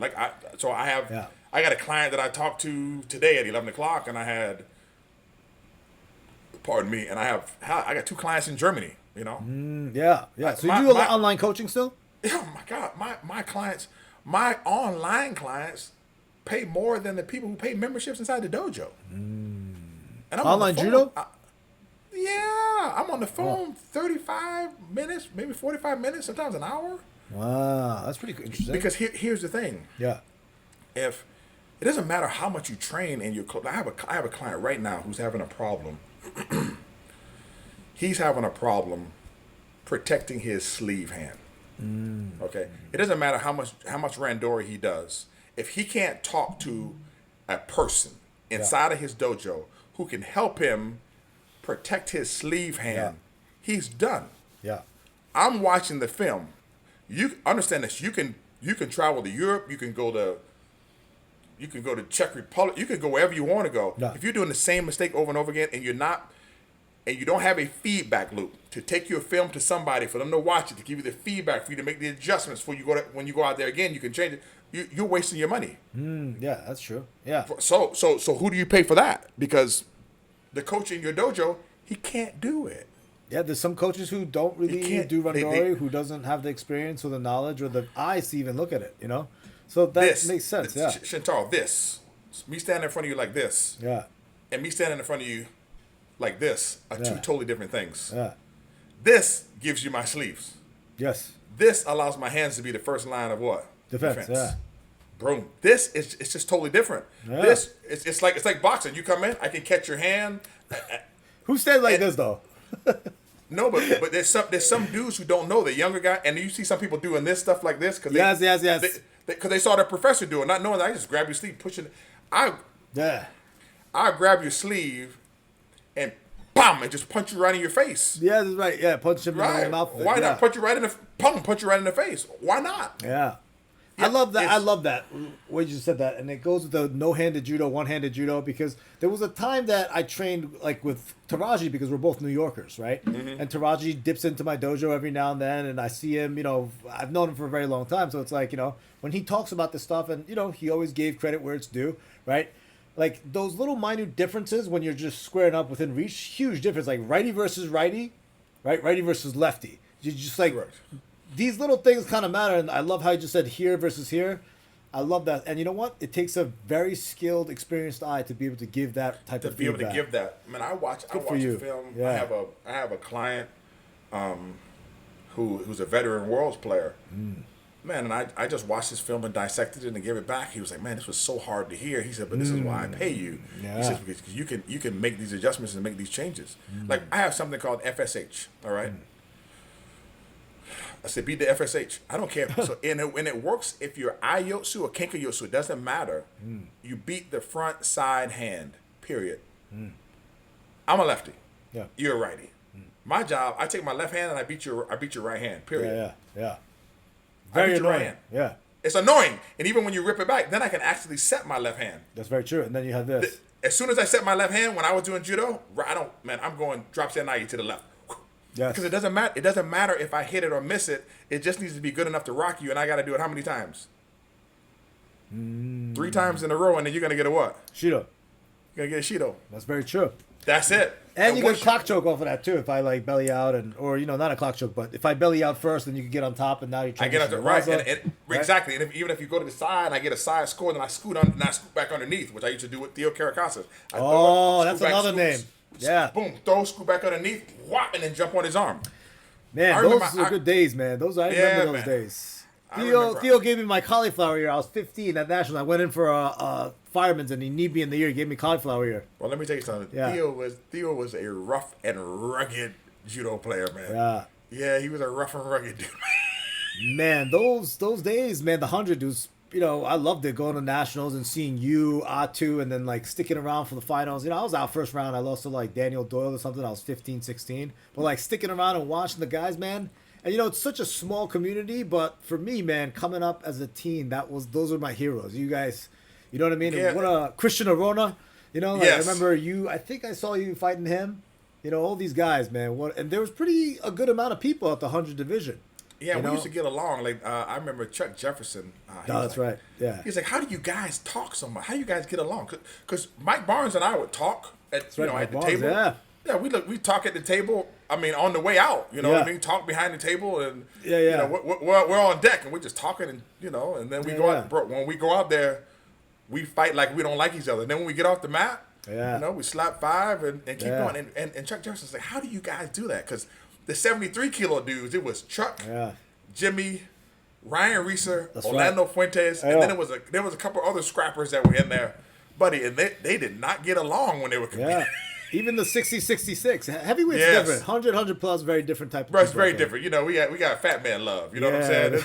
I got a client that I talked to today at 11 o'clock, and I had, pardon me, and I got 2 clients in Germany, you know? So you do online coaching still? Oh my God, my clients, my online clients pay more than the people who pay memberships inside the dojo. And I'm online judo? I'm on the phone 35 minutes, maybe 45 minutes, sometimes an hour. Wow, that's pretty interesting. Because here's the thing. Yeah. If it doesn't matter how much you train in your club. I have a client right now who's having a problem. He's having a problem protecting his sleeve hand. Okay, it doesn't matter how much randori he does. If he can't talk to a person inside of his dojo who can help him protect his sleeve hand, he's done. Yeah. I'm watching the film. You understand this? You can travel to Europe. You can go to You can go to Czech Republic. You can go wherever you want to go. Yeah. If you're doing the same mistake over and over again, and you don't have a feedback loop to take your film to somebody for them to watch it, to give you the feedback, for you to make the adjustments before you go when you go out there again, you can change it. You're wasting your money. Yeah, that's true. Yeah. So who do you pay for that? Because the coach in your dojo, he can't do it. Yeah, there's some coaches who don't really do randori, who doesn't have the experience or the knowledge or the eyes to even look at it, you know? So that makes sense, yeah. Shintaro, me standing in front of you like this, Yeah. and me standing in front of you like this are two totally different things. Yeah. This gives you my sleeves. Yes. This allows my hands to be the first line of what? Defense. Yeah. Boom. This is it's just totally different. Yeah. This it's like boxing. You come in, I can catch your hand. Who stands like this though? No, but there's some dudes who don't know, the younger guy, and you see some people doing this stuff like this because Yes. because they saw their professor do it, not knowing that I just grab your sleeve, pushing. I grab your sleeve and bam, and just punch you right in your face. Yeah, that's right. Yeah, punch him in the mouth. Why not punch you right in the punch you right in the face? Why not? Yeah. I love that. I love that. What you just said that, and it goes with the no-handed judo, one-handed judo, because there was a time that I trained like with Taraji because we're both New Yorkers, right? Mm-hmm. And Taraji dips into my dojo every now and then, and I see him. You know, I've known him for a very long time, so it's like, you know, when he talks about this stuff, and you know, he always gave credit where it's due, right? Like those little minute differences when you're just squaring up within reach, huge difference. Like righty versus righty, right? Righty versus lefty. You just like. Right. These little things kind of matter, and I love how you just said here versus here. I love that, and you know what? It takes a very skilled, experienced eye to be able to give that type of feedback. To be able to give that. Man, I watch a film. Yeah. I have a client, who's a veteran worlds player. Man, and I just watched this film and dissected it and gave it back. He was like, "Man, this was so hard to hear." He said, "But this is why I pay you." Yeah. He says, "Because you can make these adjustments and make these changes." Like I have something called FSH. All right. I said, beat the FSH. I don't care. So, and it works if you're Aiotsu or Kenkayotsu. It doesn't matter. You beat the front side hand, period. I'm a lefty. Yeah. You're a righty. My job, I take my left hand and I beat your right hand, period. Yeah. Very annoying. Right hand. Yeah. It's annoying. And even when you rip it back, then I can actually set my left hand. That's very true. And then you have this. As soon as I set my left hand, when I was doing judo, I'm going drop senai to the left. Yes. Because it doesn't matter. It doesn't matter if I hit it or miss it. It just needs to be good enough to rock you, and I got to do it how many times? 3 times in a row, and then you're gonna get a what? Shido. You're gonna get a Shido. That's very true. That's it. And you get a clock choke off of that too. If I like belly out, or not a clock choke, but if I belly out first, then you can get on top, and now you're trying to get right. Exactly. And even if you go to the side, I get a side score, then I scoot back underneath, which I used to do with Theo Caracasas. That's another name. Yeah. Boom, scoot back underneath, whop, and then jump on his arm. Man, those are good days, man. I remember those days. Theo gave me my cauliflower ear. I was 15 at National. I went in for a fireman's, and he kneed me in the ear. He gave me cauliflower ear. Well, let me tell you something. Yeah. Theo was a rough and rugged judo player, man. Yeah. Yeah, he was a rough and rugged dude. Man, those days, man, the 100 was, you know, I loved it, going to nationals and seeing you, Atu, and then like sticking around for the finals. You know, I was out first round. I lost to like Daniel Doyle or something. I was 15, 16. But like sticking around and watching the guys, man. And you know, it's such a small community, but for me, man, coming up as a teen, those are my heroes. You guys, you know what I mean? Yeah. What a Christian Arona, you know, like, yes. I remember you. I think I saw you fighting him. You know, all these guys, man. And there was a good amount of people at the 100 division. Yeah, we used to get along. Like I remember Chuck Jefferson. That's right. Yeah. He's like, "How do you guys talk so much? How do you guys get along?" Because Mike Barnes and I would talk at the table. Yeah, we talk at the table. I mean, on the way out, you know what I mean? Talk behind the table, and you know, we're on deck and we're just talking, and you know, and then we go out. Bro, when we go out there, we fight like we don't like each other. And then when we get off the mat, you know, we slap 5 and keep going. And Chuck Jefferson's like, "How do you guys do that?" Because the 73 kilo dudes, it was Chuck, Jimmy, Ryan Reeser, Orlando Fuentes, and then there was a couple other scrappers that were in there, buddy, and they did not get along when they were competing. Yeah. Even the 60-66. Heavyweight's different. 100 plus, very different type of people. It's very different. You know, we got fat man love. You know what I'm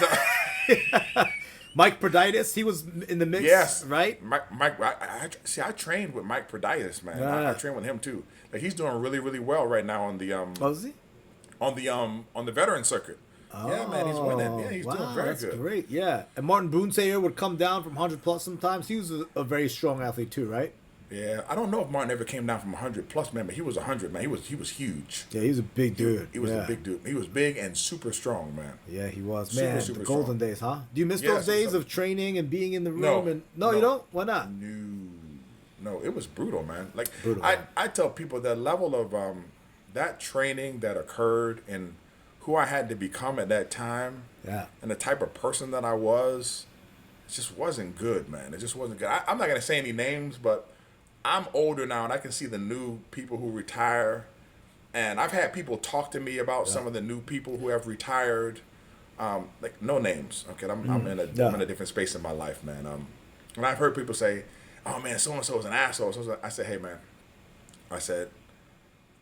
saying? Mike Proditis, he was in the mix, right? Mike, I trained with Mike Proditis, man. I trained with him too. Like he's doing really, really well right now on the Oh, is he? On the veteran circuit. Yeah, man, he's winning. Yeah, Oh, he's doing wow, very that's good. great. Yeah, and Martin Boonsayer would come down from 100 plus sometimes. He was a very strong athlete too, right? Yeah, I don't know if Martin ever came down from 100 plus, man, but he was 100, man. He was huge. Yeah, he was a big dude. He was a Yeah. big dude. He was big and super strong, man. Yeah, he was. Super, Man, the super golden strong. days, huh? Do you miss Yeah, those days of training and being in the room? No, And no, you no, don't. Why not? no, it was brutal, man. Like Brutal, I, man. I tell people the level of that training that occurred and who I had to become at that time, Yeah. and the type of person that I was, it just wasn't good, man. It just wasn't good. I'm not gonna say any names, but I'm older now, and I can see the new people who retire, and I've had people talk to me about some of the new people who have retired. Like no names, okay. I'm in a Yeah. I'm in a different space in my life, man. And I've heard people say, "Oh man, so and so is an asshole." So I said, "Hey man," I said,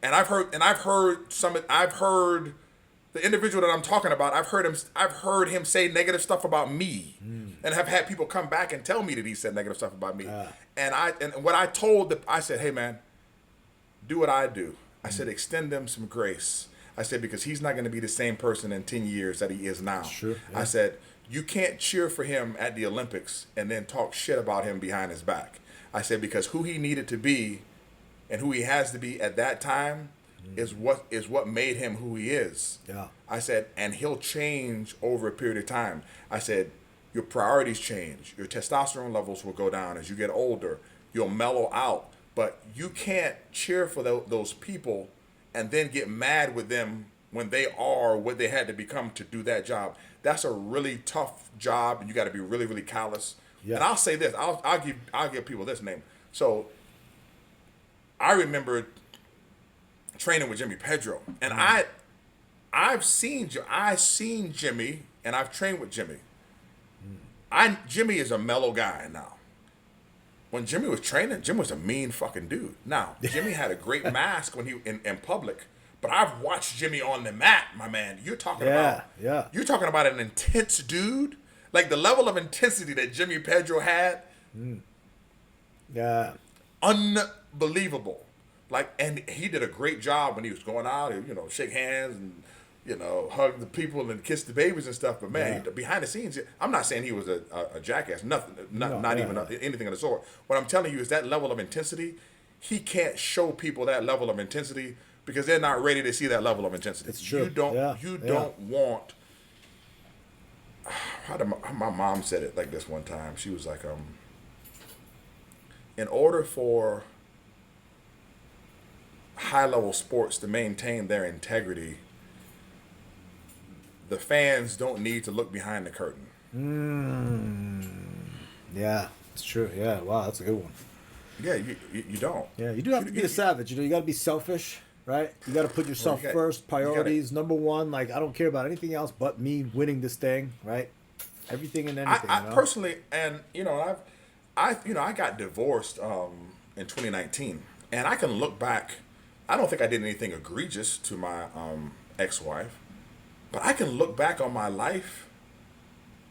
and I've heard the individual that I'm talking about. I've heard him say negative stuff about me, and have had people come back and tell me that he said negative stuff about me. And what I said, "Hey man, do what I do." I said, extend them some grace. I said, because he's not going to be the same person in 10 years that he is now. Sure, yeah. I said, you can't cheer for him at the Olympics and then talk shit about him behind his back. I said, because who he needed to be and who he has to be at that time is what made him who he is. Yeah. I said, and he'll change over a period of time. I said, your priorities change. Your testosterone levels will go down as you get older. You'll mellow out. But you can't cheer for those people and then get mad with them when they are what they had to become to do that job. That's a really tough job, and you got to be really, really callous. Yeah. And I'll say this: I'll give people this name. So I remember training with Jimmy Pedro, and I've seen Jimmy, and I've trained with Jimmy. Jimmy is a mellow guy now. When Jimmy was training, Jimmy was a mean fucking dude. Now, Jimmy had a great mask when he in public, but I've watched Jimmy on the mat, my man. You're talking about an intense dude. Like the level of intensity that Jimmy Pedro had. Yeah. Unbelievable. Like, and he did a great job when he was going out, shake hands and, hug the people and kiss the babies and stuff. But man, behind the scenes, I'm not saying he was a jackass, anything of the sort. What I'm telling you is that level of intensity, he can't show people that level of intensity because they're not ready to see that level of intensity. It's true. You don't want. My mom said it like this one time. She was like, in order for high-level sports to maintain their integrity, the fans don't need to look behind the curtain. Yeah, it's true. Yeah, wow, that's a good one. Yeah, you don't. Yeah, you do have to be a savage. You got to be selfish, right? You got to put yourself first, priorities, number one. Like, I don't care about anything else but me winning this thing, right? Everything and anything. I personally, and I got divorced in 2019, and I can look back. I don't think I did anything egregious to my ex-wife, but I can look back on my life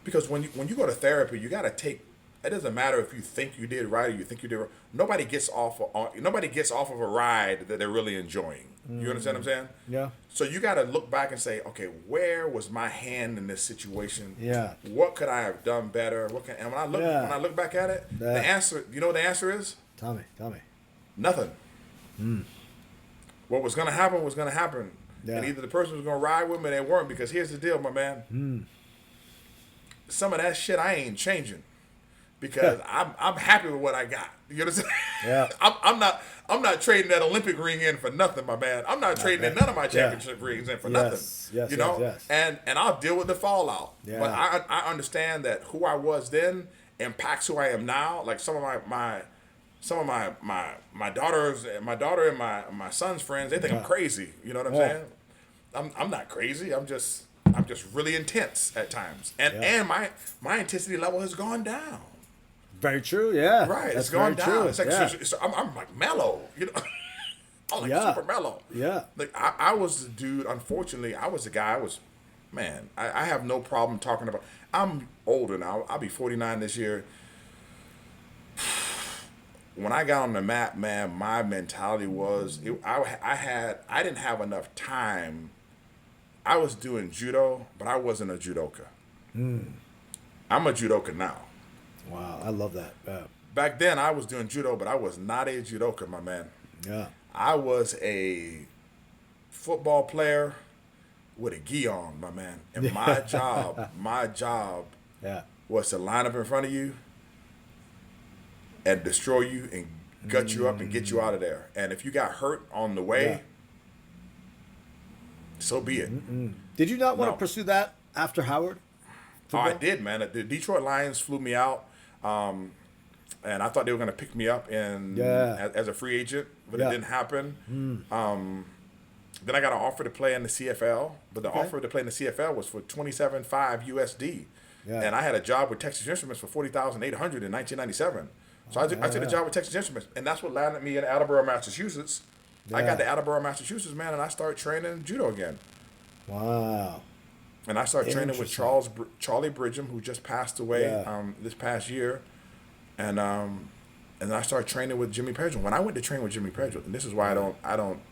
because when you go to therapy, you got to take. It doesn't matter if you think you did right or you think you did wrong. Nobody gets off of a ride that they're really enjoying. You understand what I'm saying? Yeah. So you got to look back and say, okay, where was my hand in this situation? Yeah. What could I have done better? And when I look back at it, the answer, you know what the answer is? Tell me. Nothing. What was going to happen was going to happen. Yeah. And either the person was going to ride with me or they weren't, because here's the deal, my man. Some of that shit I ain't changing because I'm happy with what I got. You understand? Yeah. I'm not trading that Olympic ring in for nothing, my man. I'm not trading none of my championship rings in for nothing. Yes, yes. And I'll deal with the fallout. Yeah. But I understand that who I was then impacts who I am now. Like some of my daughters, my daughter and my son's friends, they think I'm crazy. You know what I'm saying? I'm not crazy. I'm just really intense at times, and my intensity level has gone down. Very true. Yeah. Right, That's it's gone very down. true. It's like I'm like mellow. I'm like super mellow. Yeah. Like I was the dude. Unfortunately, I was the guy. I have no problem talking about. I'm older now. I'll be 49 this year. When I got on the mat, man, my mentality was I didn't have enough time I was doing judo, but I wasn't a judoka. I'm a judoka now. Wow, I love that. Yeah. Back then, I was doing judo, but I was not a judoka, my man. Yeah. I was a football player with a gi on, my man. And my job Yeah. was to line up in front of you and destroy you and gut you up and get you out of there. And if you got hurt on the way, so be it. Did you not want No. to pursue that after Howard? Oh, I Football? did, man. The Detroit Lions flew me out, and I thought they were going to pick me up as a free agent, but it didn't happen. Then I got an offer to play in the CFL, but the offer to play in the CFL was for $27,500 USD. Yeah. And I had a job with Texas Instruments for $40,800 in 1997. So I took the job with Texas Instruments, and that's what landed me in Attleboro, Massachusetts. I got to Attleboro, Massachusetts, man, and I started training judo again. Wow. And I started training with Charlie Bridgham, who just passed away this past year, and then I started training with Jimmy Pedro. When I went to train with Jimmy Pedro, and this is why I don't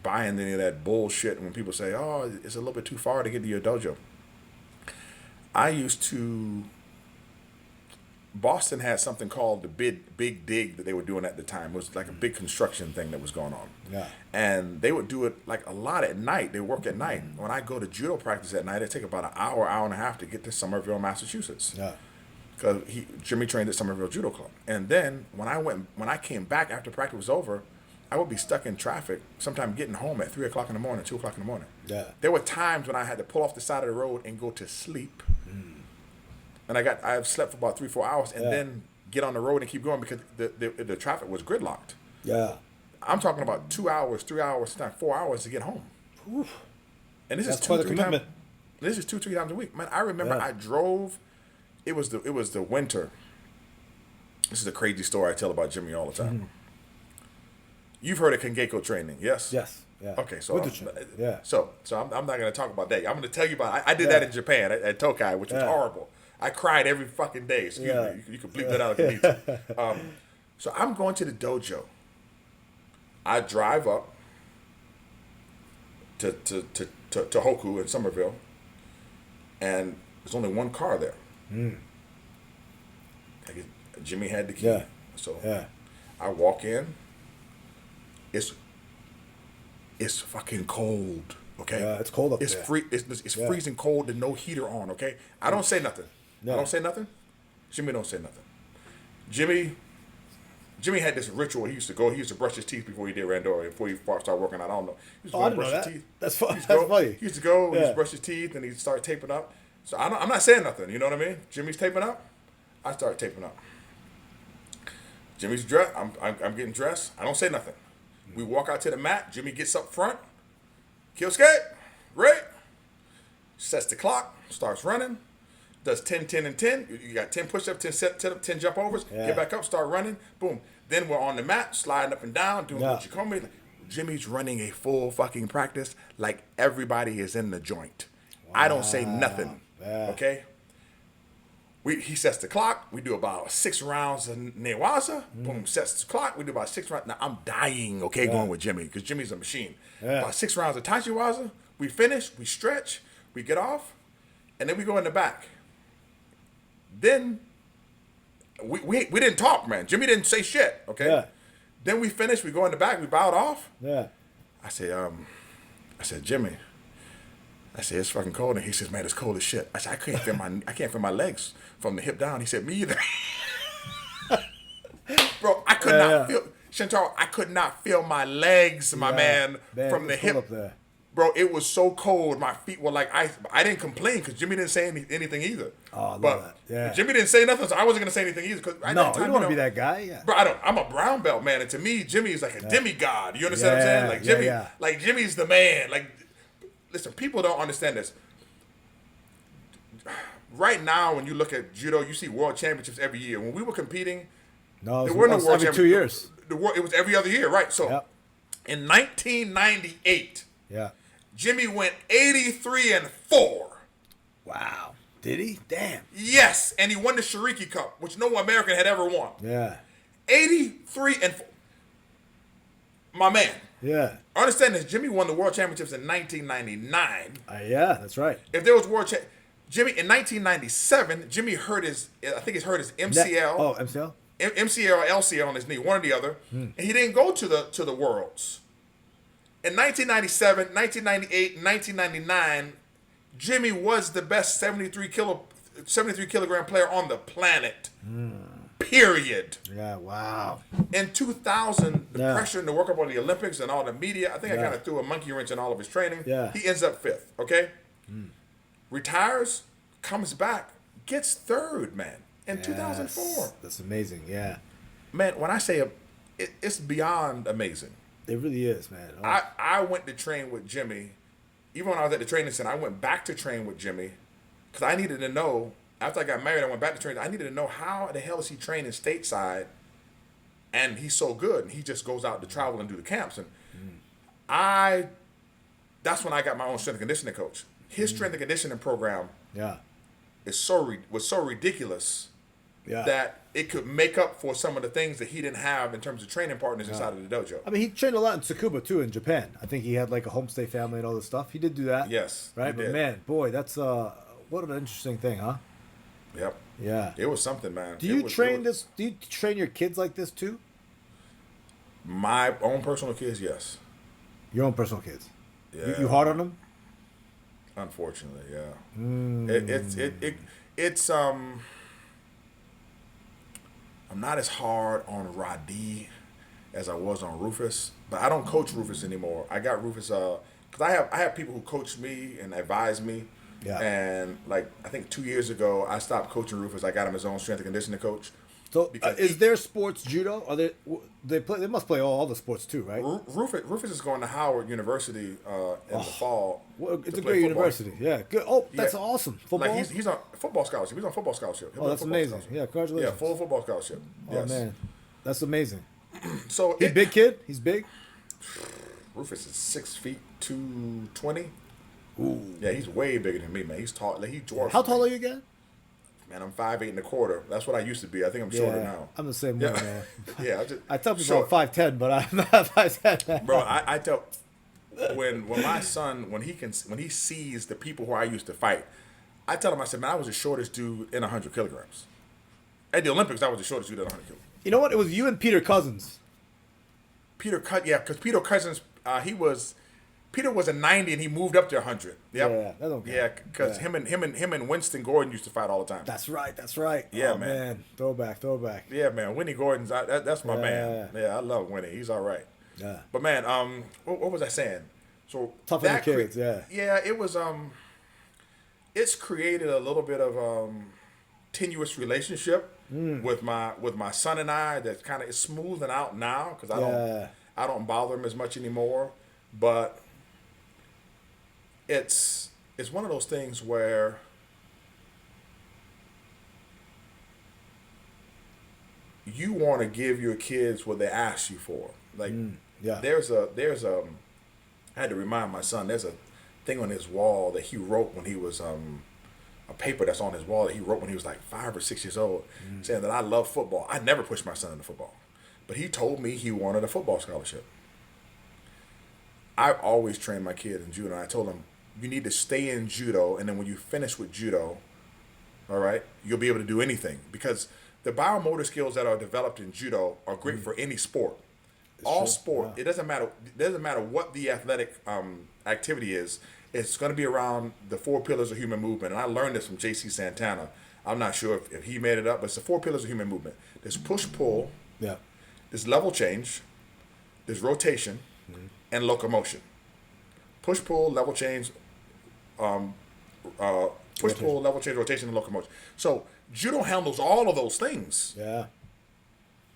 buy into any of that bullshit when people say, "Oh, it's a little bit too far to get to your dojo." I used to. Boston had something called the Big Dig that they were doing at the time. It was like a big construction thing that was going on. Yeah. And they would do it like a lot at night. They work at night. When I go to judo practice at night, it take about an hour and a half to get to Somerville, Massachusetts. Yeah. Because Jimmy trained at Somerville Judo Club. And then when I came back after practice was over, I would be stuck in traffic, sometimes getting home at 3 o'clock in the morning, 2 o'clock in the morning. Yeah. There were times when I had to pull off the side of the road and go to sleep. And I've slept for about 3-4 hours and then get on the road and keep going because the traffic was gridlocked. Yeah. I'm talking about 2 hours, 3 hours, sometimes 4 hours to get home. Oof. And this That's is quite a 2-3 commitment. times. This is 2-3 times a week, man. I remember I drove. It was the winter. This is a crazy story I tell about Jimmy all the time. You've heard of Kengeko training, yes? Yes. Yeah. Okay, so I'm not going to talk about that. I'm going to tell you about. I did that in Japan at Tokai, which was horrible. I cried every fucking day. Excuse me. You can bleep that out if you need to. So I'm going to the dojo. I drive up to Hoku in Somerville, and there's only one car there. Jimmy had the key. Yeah. So I walk in. It's fucking cold. Okay. Yeah, it's cold up there. It's freezing cold and no heater on. Okay. I don't say nothing. Yeah. I don't say nothing. Jimmy don't say nothing. Jimmy had this ritual. He used to brush his teeth before he did Randori, before he started working out. I don't know. He used to go and brush his teeth. That's funny. He used to go, he used to brush his teeth, and he'd start taping up. So I'm not saying nothing. You know what I mean? Jimmy's taping up. I start taping up. Jimmy's dressed. I'm getting dressed. I don't say nothing. We walk out to the mat. Jimmy gets up front. Kill skate. Right. Sets the clock. Starts running. Does 10, 10, and 10. You got 10 push-ups, 10 set-up, 10 jump overs. Yeah. Get back up. Start running. Boom. Then we're on the mat, sliding up and down, doing what you call me. Jimmy's running a full fucking practice like everybody is in the joint. Wow. I don't say nothing. Yeah. Okay? He sets the clock. We do about 6 rounds of Newaza. Boom, sets the clock. We do about 6 rounds. Now, I'm dying, going with Jimmy because Jimmy's a machine. Yeah. About 6 rounds of Tachiwaza. We finish. We stretch. We get off. And then we go in the back. Then we didn't talk, man. Jimmy didn't say shit, okay? Yeah. Then we finished. We go in the back. We bowed off. Yeah. I said, Jimmy. I said, it's fucking cold. And he says, man, it's cold as shit. I said, I can't feel my legs from the hip down. He said, me either. Bro, I could not feel, Shintaro, I could not feel my legs, my man, from the hip. Bro, it was so cold. My feet were like ice. I didn't complain because Jimmy didn't say anything either. Oh, I love that. Yeah. Jimmy didn't say nothing, so I wasn't going to say anything either. You don't want to be that guy. Yeah. Bro, I'm a brown belt, man. And to me, Jimmy is like a demigod. You understand what I'm saying? Like Jimmy's the man. Like, listen, people don't understand this. Right now, when you look at judo, you see world championships every year. When we were competing, there were no world championships. Every 2 years. It was every other year, right? So, in 1998, Jimmy went 83-4. Wow. Did he? Damn. Yes, and he won the Shiriki Cup, which no American had ever won. Yeah. 83-4. My man. Yeah. Understand this, Jimmy won the world championships in 1999. Yeah, that's right. If there was Jimmy in 1997, Jimmy hurt his, I think he's hurt his MCL. MCL? MCL or LCL on his knee, one or the other. And he didn't go to the Worlds. In 1997, 1998, 1999, Jimmy was the best 73 kilogram player on the planet. Period. Yeah, wow. In 2000, the pressure and the workup on the Olympics and all the media, I think I kind of threw a monkey wrench in all of his training. Yeah. He ends up 5th, okay? Retires, comes back, gets 3rd, man, in 2004. That's amazing, yeah. Man, when I say it's beyond amazing. It really is, man. Oh. I went to train with Jimmy. Even when I was at the training center, I went back to train with Jimmy because I needed to know. After I got married, I went back to train. I needed to know how the hell is he training stateside, and he's so good, and he just goes out to travel and do the camps. And that's when I got my own strength and conditioning coach. His strength and conditioning program, was so ridiculous that it could make up for some of the things that he didn't have in terms of training partners inside of the dojo. I mean, he trained a lot in Tsukuba too in Japan. I think he had like a homestay family and all this stuff. He did do that. Yes, right. But man, boy, that's what an interesting thing, huh? Yep. Yeah. It was something, man. Do you train your kids like this too? My own personal kids, yes. Your own personal kids. Yeah. You hard on them? Unfortunately, yeah. It's I'm not as hard on Rhadi as I was on Rufus, but I don't coach Rufus anymore. I got Rufus because I have people who coach me and advise me. Yeah. And like I think 2 years ago, I stopped coaching Rufus. I got him his own strength and conditioning coach. So is there sports judo? Are they must play all the sports too, right? Rufus is going to Howard University in the fall. Well, it's a great university. Yeah, good. Oh, that's awesome. Football. Like he's on football scholarship. He's on football scholarship. That's amazing. Yeah, congratulations. Yeah, full football scholarship. Oh man, that's amazing. So he's big kid. He's big. Rufus is 6 feet 220. Ooh. Yeah, he's way bigger than me, man. He's tall. Like, he dwarfs. How tall are you again? Man, I'm 5'8.25". That's what I used to be. I think I'm shorter now. I'm the same way, man. Yeah, I tell people I'm 5'10", but I'm not 5'10". Bro, I tell when my son when he sees the people who I used to fight, I tell him, I said, man, I was the shortest dude in 100 kilograms. At the Olympics, I was the shortest dude in 100 kilograms. You know what? It was you and Peter Cousins. Because Peter Cousins, Peter was a 90 and he moved up to 100. Yep. Yeah, because him and Winston Gordon used to fight all the time. That's right. Yeah, oh, man. Throwback. Yeah, man. Winnie Gordon's that's my man. Yeah, I love Winnie. He's all right. Yeah. But man, what was I saying? So tough on the kids. Yeah, it was it's created a little bit of tenuous relationship with my son and I that kind of is smoothing out now because I don't bother him as much anymore. But it's one of those things where you want to give your kids what they ask you for. Like there's a I had to remind my son there's a thing on his wall that he wrote when he was a paper that's on his wall that he wrote when he was like 5 or 6 years old, saying that I love football. I never pushed my son into football, but he told me he wanted a football scholarship. I've always trained my kid in judo, and I told him, you need to stay in judo, and then when you finish with judo, all right, you'll be able to do anything. Because the biomotor skills that are developed in judo are great for any sport. All sport, it doesn't matter what the athletic activity is, it's going to be around the 4 pillars of human movement. And I learned this from J.C. Santana. I'm not sure if he made it up, but it's the 4 pillars of human movement. There's push-pull, there's level change, there's rotation, and locomotion. Push-pull, level change, push-pull, level change, rotation, and locomotion. So judo handles all of those things. Yeah.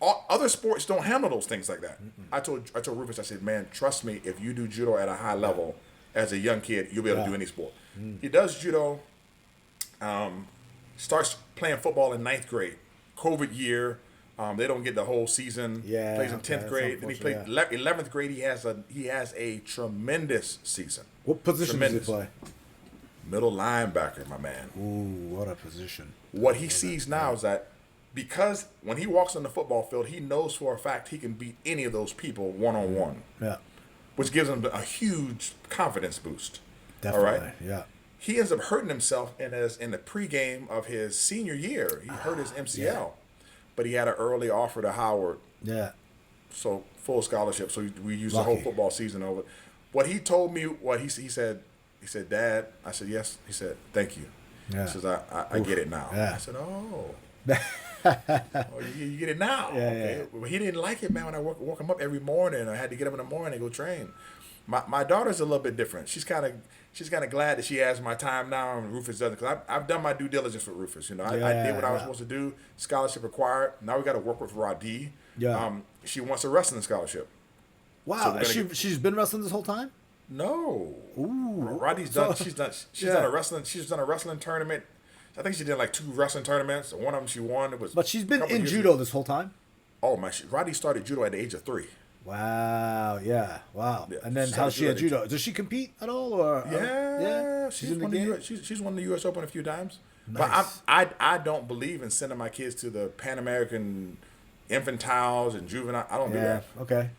Other sports don't handle those things like that. I told Rufus, I said, man, trust me, if you do judo at a high level as a young kid, you'll be able to do any sport. He does judo, starts playing football in 9th grade. COVID year, they don't get the whole season. Yeah, plays in 10th grade. Then he played 11th grade. He has a tremendous season. What position does he play? Middle linebacker, my man. Ooh, what a position. What he sees now is that because when he walks on the football field, he knows for a fact he can beat any of those people one-on-one. Yeah. which gives him a huge confidence boost. Definitely. All right. Yeah. He ends up hurting himself in the pregame of his senior year. He hurt his MCL, but he had an early offer to Howard. Yeah. So full scholarship. So we used the Lucky. whole football season over. What he told me, what he said, Dad. I said, yes. He said, thank you. Yeah. He says, I get it now. Yeah. I said, oh. Oh, you get it now. Yeah, Okay. yeah. Well, he didn't like it, man, when I woke him up every morning. I had to get up in the morning and go train. My daughter's a little bit different. She's kind of glad that she has my time now, and Rufus doesn't. Because I've done my due diligence with Rufus. You know, I did what I was supposed to do. Scholarship required. Now we got to work with Rhadi. Yeah. She wants a wrestling scholarship. Wow. She's been wrestling this whole time? No. Ooh. Rhadi's done. She's done a wrestling. She's done a wrestling tournament. I think she did like 2 wrestling tournaments. One of them she won. It was. But she's been in judo ago. this whole time? Oh man, Rhadi started judo at the age of 3. Wow. Yeah. Wow. Yeah, And then she how's she at started judo? Does she compete at all? Or Yeah, She's she's in the won the game? US, she's won the U.S. Open a few times. Nice. But I don't believe in sending my kids to the Pan American infantiles and juvenile. I don't do Yeah. that. Okay.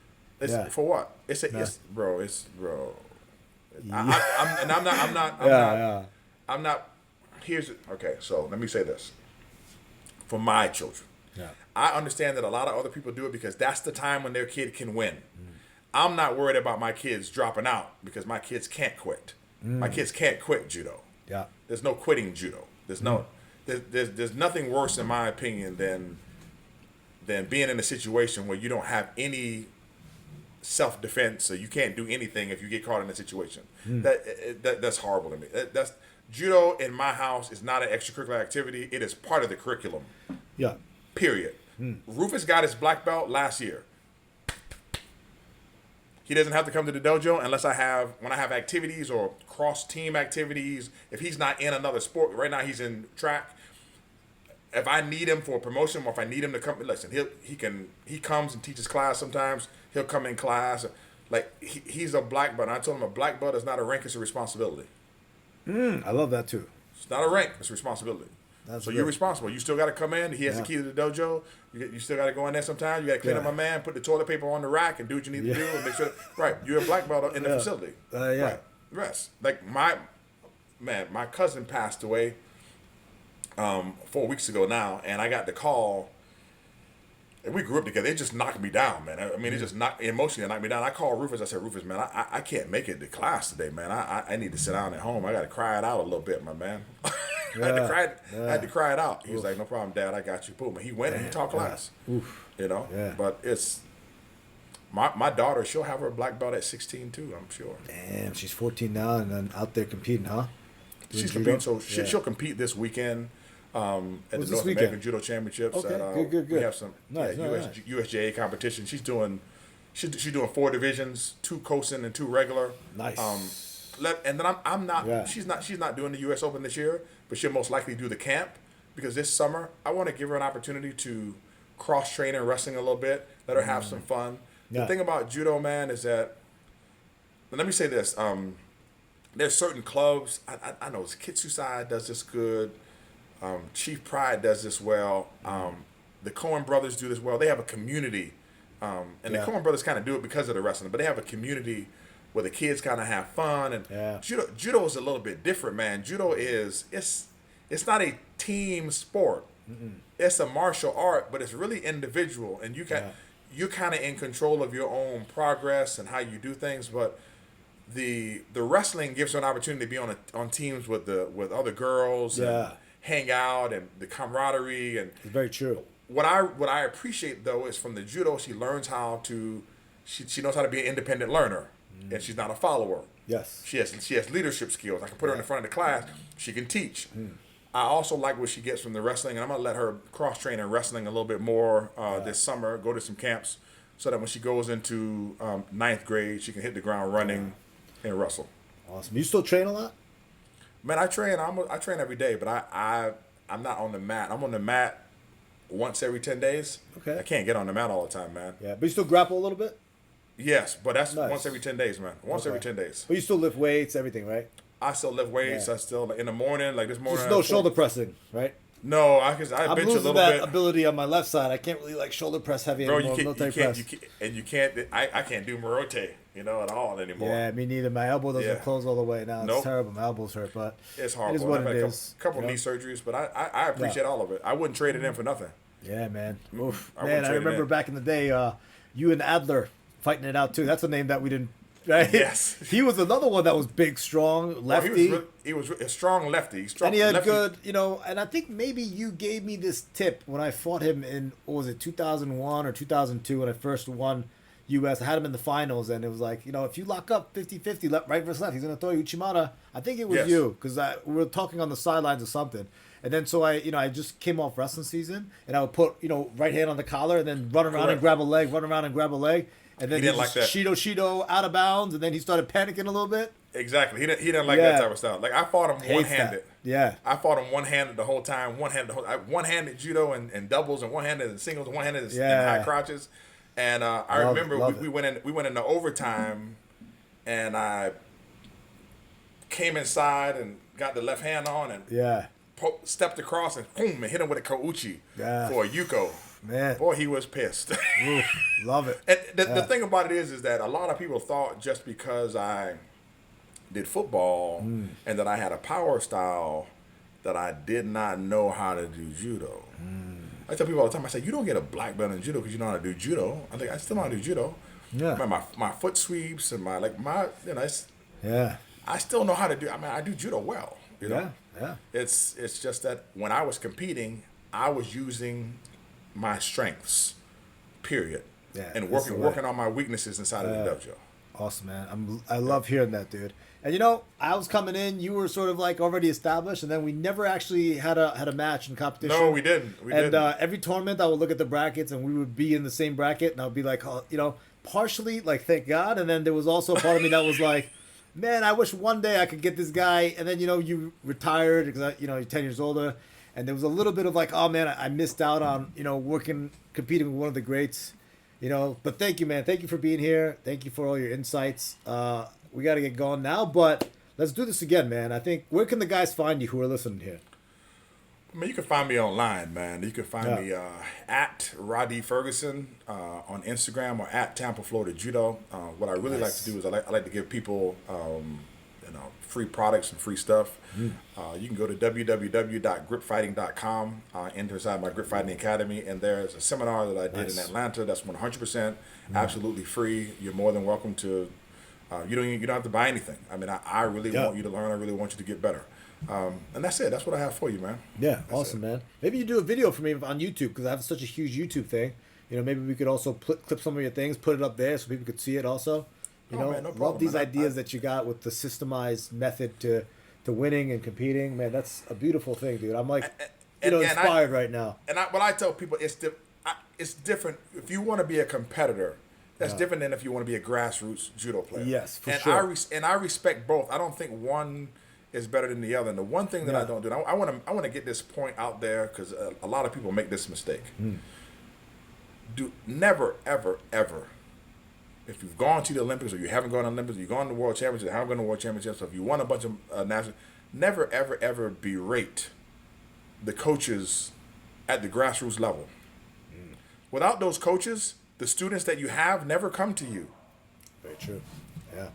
It's Yeah. for what? It's bro. Yeah. I'm not. Okay. So let me say this. For my children, Yeah. I understand that a lot of other people do it because that's the time when their kid can win. I'm not worried about my kids dropping out because my kids can't quit. My kids can't quit judo. Yeah. There's no quitting judo. There's nothing worse in my opinion than being in a situation where you don't have any self-defense, so you can't do anything if you get caught in a situation. That's horrible to me. That's judo in my house is not an extracurricular activity. It is part of the curriculum. Yeah. Period. Rufus got his black belt last year. He doesn't have to come to the dojo unless when I have activities or cross-team activities. If he's not in another sport, right now he's in track. If I need him for a promotion or if I need him to come, listen, he comes and teaches class sometimes. He'll come in class. Like, he's a black belt. I told him a black belt is not a rank, it's a responsibility. I love that too. It's not a rank, it's a responsibility. So you're responsible. You still got to come in. He has the key to the dojo. You still got to go in there sometimes. You got to clean up my man, put the toilet paper on the rack, and do what you need to do, and make sure. Right, you're a black belt in the facility. Right, rest. Like my cousin passed away 4 weeks ago now, and I got the call. And we grew up together. It just knocked me down, man. I mean, it just emotionally knocked me down. I called Rufus. I said, Rufus, man, I can't make it to class today, man. I need to sit down at home. I got to cry it out a little bit, my man. I had to cry it out. He was like, no problem, Dad. I got you. Boom. And he went and he taught class. Oof. You know? Yeah. But it's... My daughter, she'll have her black belt at 16, too, I'm sure. Damn, she's 14 now and then out there competing, huh? She's competing. So she'll compete this weekend at the North American Judo Championships. Okay, good. We have some nice. USJA competition. She's doing 4 divisions, 2 Kosen and 2 regular. Nice. And then I'm not. Yeah. She's not doing the U.S. Open this year, but she'll most likely do the camp because this summer I want to give her an opportunity to cross train in wrestling a little bit. Let her have some fun. Yeah. The thing about judo, man, is that. Let me say this. There's certain clubs. I know Kitsusai does this good. Chief Pride does this well. The Coen brothers do this well. They have a community, and the Coen brothers kind of do it because of the wrestling, but they have a community where the kids kind of have fun. And judo is a little bit different, man. Judo is it's not a team sport. Mm-mm. It's a martial art, but it's really individual, and you're kind of in control of your own progress and how you do things. But the wrestling gives you an opportunity to be on teams with other girls. And hang out and the camaraderie and it's very true. What I appreciate though is from the judo she learns how to she knows how to be an independent learner and she's not a follower. Yes. She has leadership skills. I can put her in the front of the class. She can teach. I also like what she gets from the wrestling, and I'm gonna let her cross train in wrestling a little bit more this summer. Go to some camps so that when she goes into 9th grade, she can hit the ground running and wrestle. Awesome. You still train a lot? Man, I train. I train every day, but I'm not on the mat. I'm on the mat once every 10 days. Okay. I can't get on the mat all the time, man. Yeah, but you still grapple a little bit? Yes, but that's once every 10 days, man. Once every 10 days. But you still lift weights, everything, right? I still lift weights. I still in the morning, like this morning. Just no shoulder pressing, right? No, I I'm bench a losing little that bit. ability on my left side. I can't really like shoulder press heavy Bro, anymore. Military press. you can't. I can't do Morote, at all anymore. Yeah, me neither. My elbow doesn't Yeah, close all the way now. It's nope, terrible. My elbows hurt, but it's it is horrible. what I've it had a is. couple knee surgeries, but I Yeah. appreciate all of it. I wouldn't trade it in for nothing. Yeah, man. Oof. I Man, wouldn't I trade it remember in. back in the day, you and Adler fighting it out too. That's a name that we didn't. Right? Yes. He was another one that was big, strong, Well, lefty. he was a strong lefty. Strong, And he had lefty. good, and I think maybe you gave me this tip when I fought him in, what was it, 2001 or 2002 when I first won U.S. I had him in the finals, and it was like, if you lock up 50-50, right versus left, he's going to throw you Uchimata. I think it was Yes. you, because we were talking on the sidelines or something. And then so I just came off wrestling season, and I would put, right hand on the collar, and then run around and Correct. grab a leg, run around and grab a leg. And then He didn't just like that. Shido out of bounds, and then he started panicking a little bit. Exactly. He didn't like Yeah. that type of style. Like I fought him Hates one-handed. that. Yeah. I fought him one-handed the whole time. One-handed judo and doubles, and one-handed in singles, and one-handed in high crotches. And I remember we went into overtime, and I came inside and got the left hand on and Yeah. stepped across and boom and hit him with a Kouchi Yeah. for a Yuko. Man. Boy, he was pissed. Oof, love it. And the thing about it is that a lot of people thought just because I did football and that I had a power style that I did not know how to do judo. I tell people all the time, I say, you don't get a black belt in judo because you know how to do judo. I think I still know how to do judo. Yeah. My foot sweeps and Yeah. I still know how to do. I mean, I do judo well. Yeah. It's just that when I was competing, I was using my strengths, period, Yeah, and that's the way. working on my weaknesses inside of the dojo. Awesome, man. I love hearing that, dude. And I was coming in, you were sort of like already established, and then we never actually had a match in competition. No, we didn't. And every tournament, I would look at the brackets, and we would be in the same bracket, and I would be like, partially like, thank God, and then there was also a part of me that was like, man, I wish one day I could get this guy. And then you retired because you're 10 years older, and there was a little bit of like, oh man, I missed out on competing with one of the greats. But thank you, man. Thank you for being here. Thank you for all your insights. We got to get going now, but let's do this again, man. I think, where can the guys find you who are listening here? I mean, you can find me online, man. You can find me at Rhadi Ferguson on Instagram or at Tampa, Florida Judo. What I really like to do is I like to give people free products and free stuff. You can go to www.gripfighting.com, enter inside my Grip Fighting Academy, and there's a seminar that I did in Atlanta that's 100% absolutely free. You're more than welcome to. You don't have to buy anything. I mean, I really want you to learn. I really want you to get better. And that's it. That's what I have for you, man. Yeah, awesome, man. Maybe you do a video for me on YouTube because I have such a huge YouTube thing. Maybe we could also clip some of your things, put it up there so people could see it also. Man, no problem, love these man. ideas that you got with the systemized method to winning and competing. Man, that's a beautiful thing, dude. I'm like, inspired right now. And what I tell people, it's different. If you want to be a competitor, that's different than if you want to be a grassroots judo player. Yes, for sure. I respect both. I don't think one is better than the other. And the one thing that I don't do, I want to get this point out there because a lot of people make this mistake. Do never, ever, ever. If you've gone to the Olympics or you haven't gone to the Olympics, you've gone to the World Championships, haven't gone to the World Championships, so if you won a bunch of national, never, ever, ever berate the coaches at the grassroots level. Without those coaches, the students that you have never come to you. Very true. Yeah.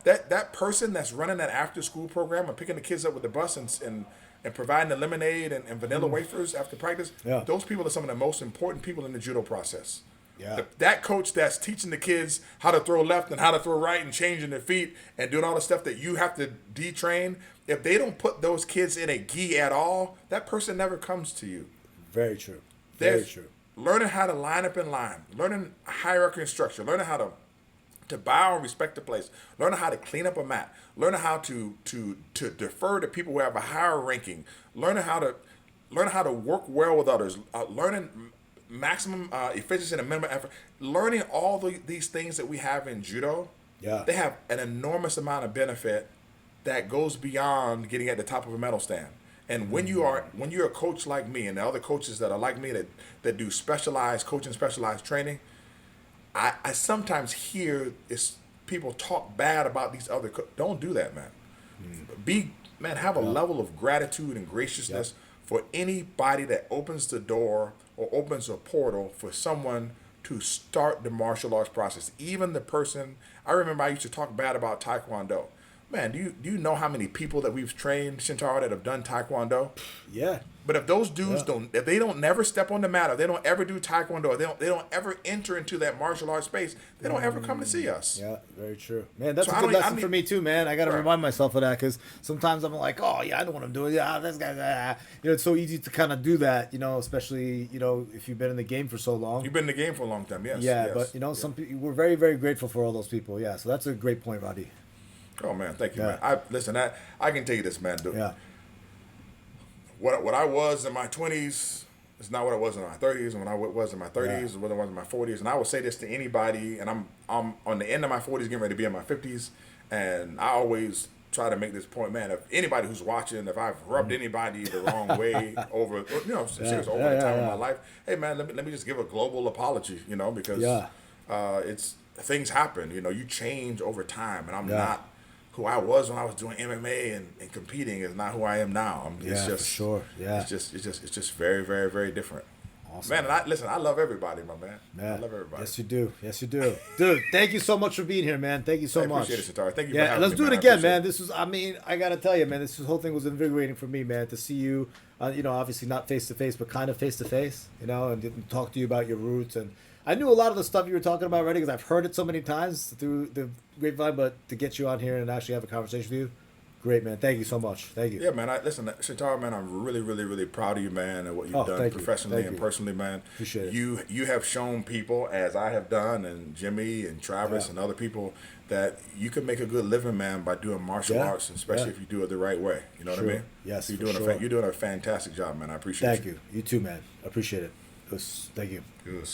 That person that's running that after school program and picking the kids up with the bus and providing the lemonade and vanilla wafers after practice, those people are some of the most important people in the judo process. Yeah. That coach that's teaching the kids how to throw left and how to throw right and changing their feet and doing all the stuff that you have to detrain, if they don't put those kids in a gi at all, that person never comes to you. Very true. Very true. Learning how to line up in line, learning hierarchy and structure, learning how to bow and respect the place, learning how to clean up a mat, learning how to defer to people who have a higher ranking, learning how to work well with others, learning maximum efficiency and a minimum effort, learning all these things that we have in judo. They have an enormous amount of benefit that goes beyond getting at the top of a medal stand. And when you're a coach like me and the other coaches that are like me that do specialized coaching, specialized training, I sometimes hear people talk bad about these other don't do that, man. Have a level of gratitude and graciousness for anybody that opens the door or opens a portal for someone to start the martial arts process. Even the person, I remember I used to talk bad about Taekwondo. Man, do you know how many people that we've trained, Shintaro, that have done Taekwondo? Yeah. But if those dudes Yeah. if they don't never step on the mat, or they don't ever do Taekwondo, or they don't ever enter into that martial arts space, they don't ever come to see us. Yeah, very true, man. That's So a I good don't- I lesson mean- for me too, man. I got to Right. remind myself of that because sometimes I'm like, oh yeah, I know what I'm doing. Yeah, this guy, it's so easy to kind of do that, especially if you've been in the game for so long. You've been in the game for a long time, yes. Yeah, yes. but some people, we're very, very grateful for all those people. Yeah, so that's a great point, Rhadi. Oh man, thank you, Yeah. man. I can tell you this, man. Dude. Yeah, What I was in my 20s is not what I was in my 30s, and what I was in my 30s Yeah. is what I was in my 40s. And I will say this to anybody, and I'm on the end of my 40s, getting ready to be in my 50s, and I always try to make this point, man. If anybody who's watching, if I've rubbed anybody the wrong way over, seriously, over the time of my life, hey man, let me just give a global apology, because Yeah. it's things happen. You change over time, and I'm Yeah. not who I was when I was doing MMA and competing is not who I am now. It's Yeah, for just sure. Yeah. It's just very, very, very different. Awesome. Man, and I love everybody, my man. Yeah. I love everybody. Yes, you do. Yes, you do. Dude, thank you so much for being here, man. Thank you so I much. appreciate it, Shintaro. Thank you for Yeah, having let's me, do it man. I again, appreciate man. it. This was, I got to tell you, man, this whole thing was invigorating for me, man, to see you, obviously not face to face, but kind of face to face, and talk to you about your roots. And I knew a lot of the stuff you were talking about already because I've heard it so many times through the grapevine, but to get you on here and actually have a conversation with you, great, man. Thank you so much. Thank you. Yeah, man. Listen, Shintaro, man, I'm really, really, really proud of you, man, and what you've done thank you. professionally Thank and you. personally, man. Appreciate it. You have shown people, as I have done, and Jimmy and Travis Yeah. and other people, that you can make a good living, man, by doing martial Yeah. arts, especially Yeah. if you do it the right way. You know what I Sure. mean? Yes, You're for doing sure. you're doing a fantastic job, man. I appreciate Thank you. You too, man. Appreciate it. Thank you. It was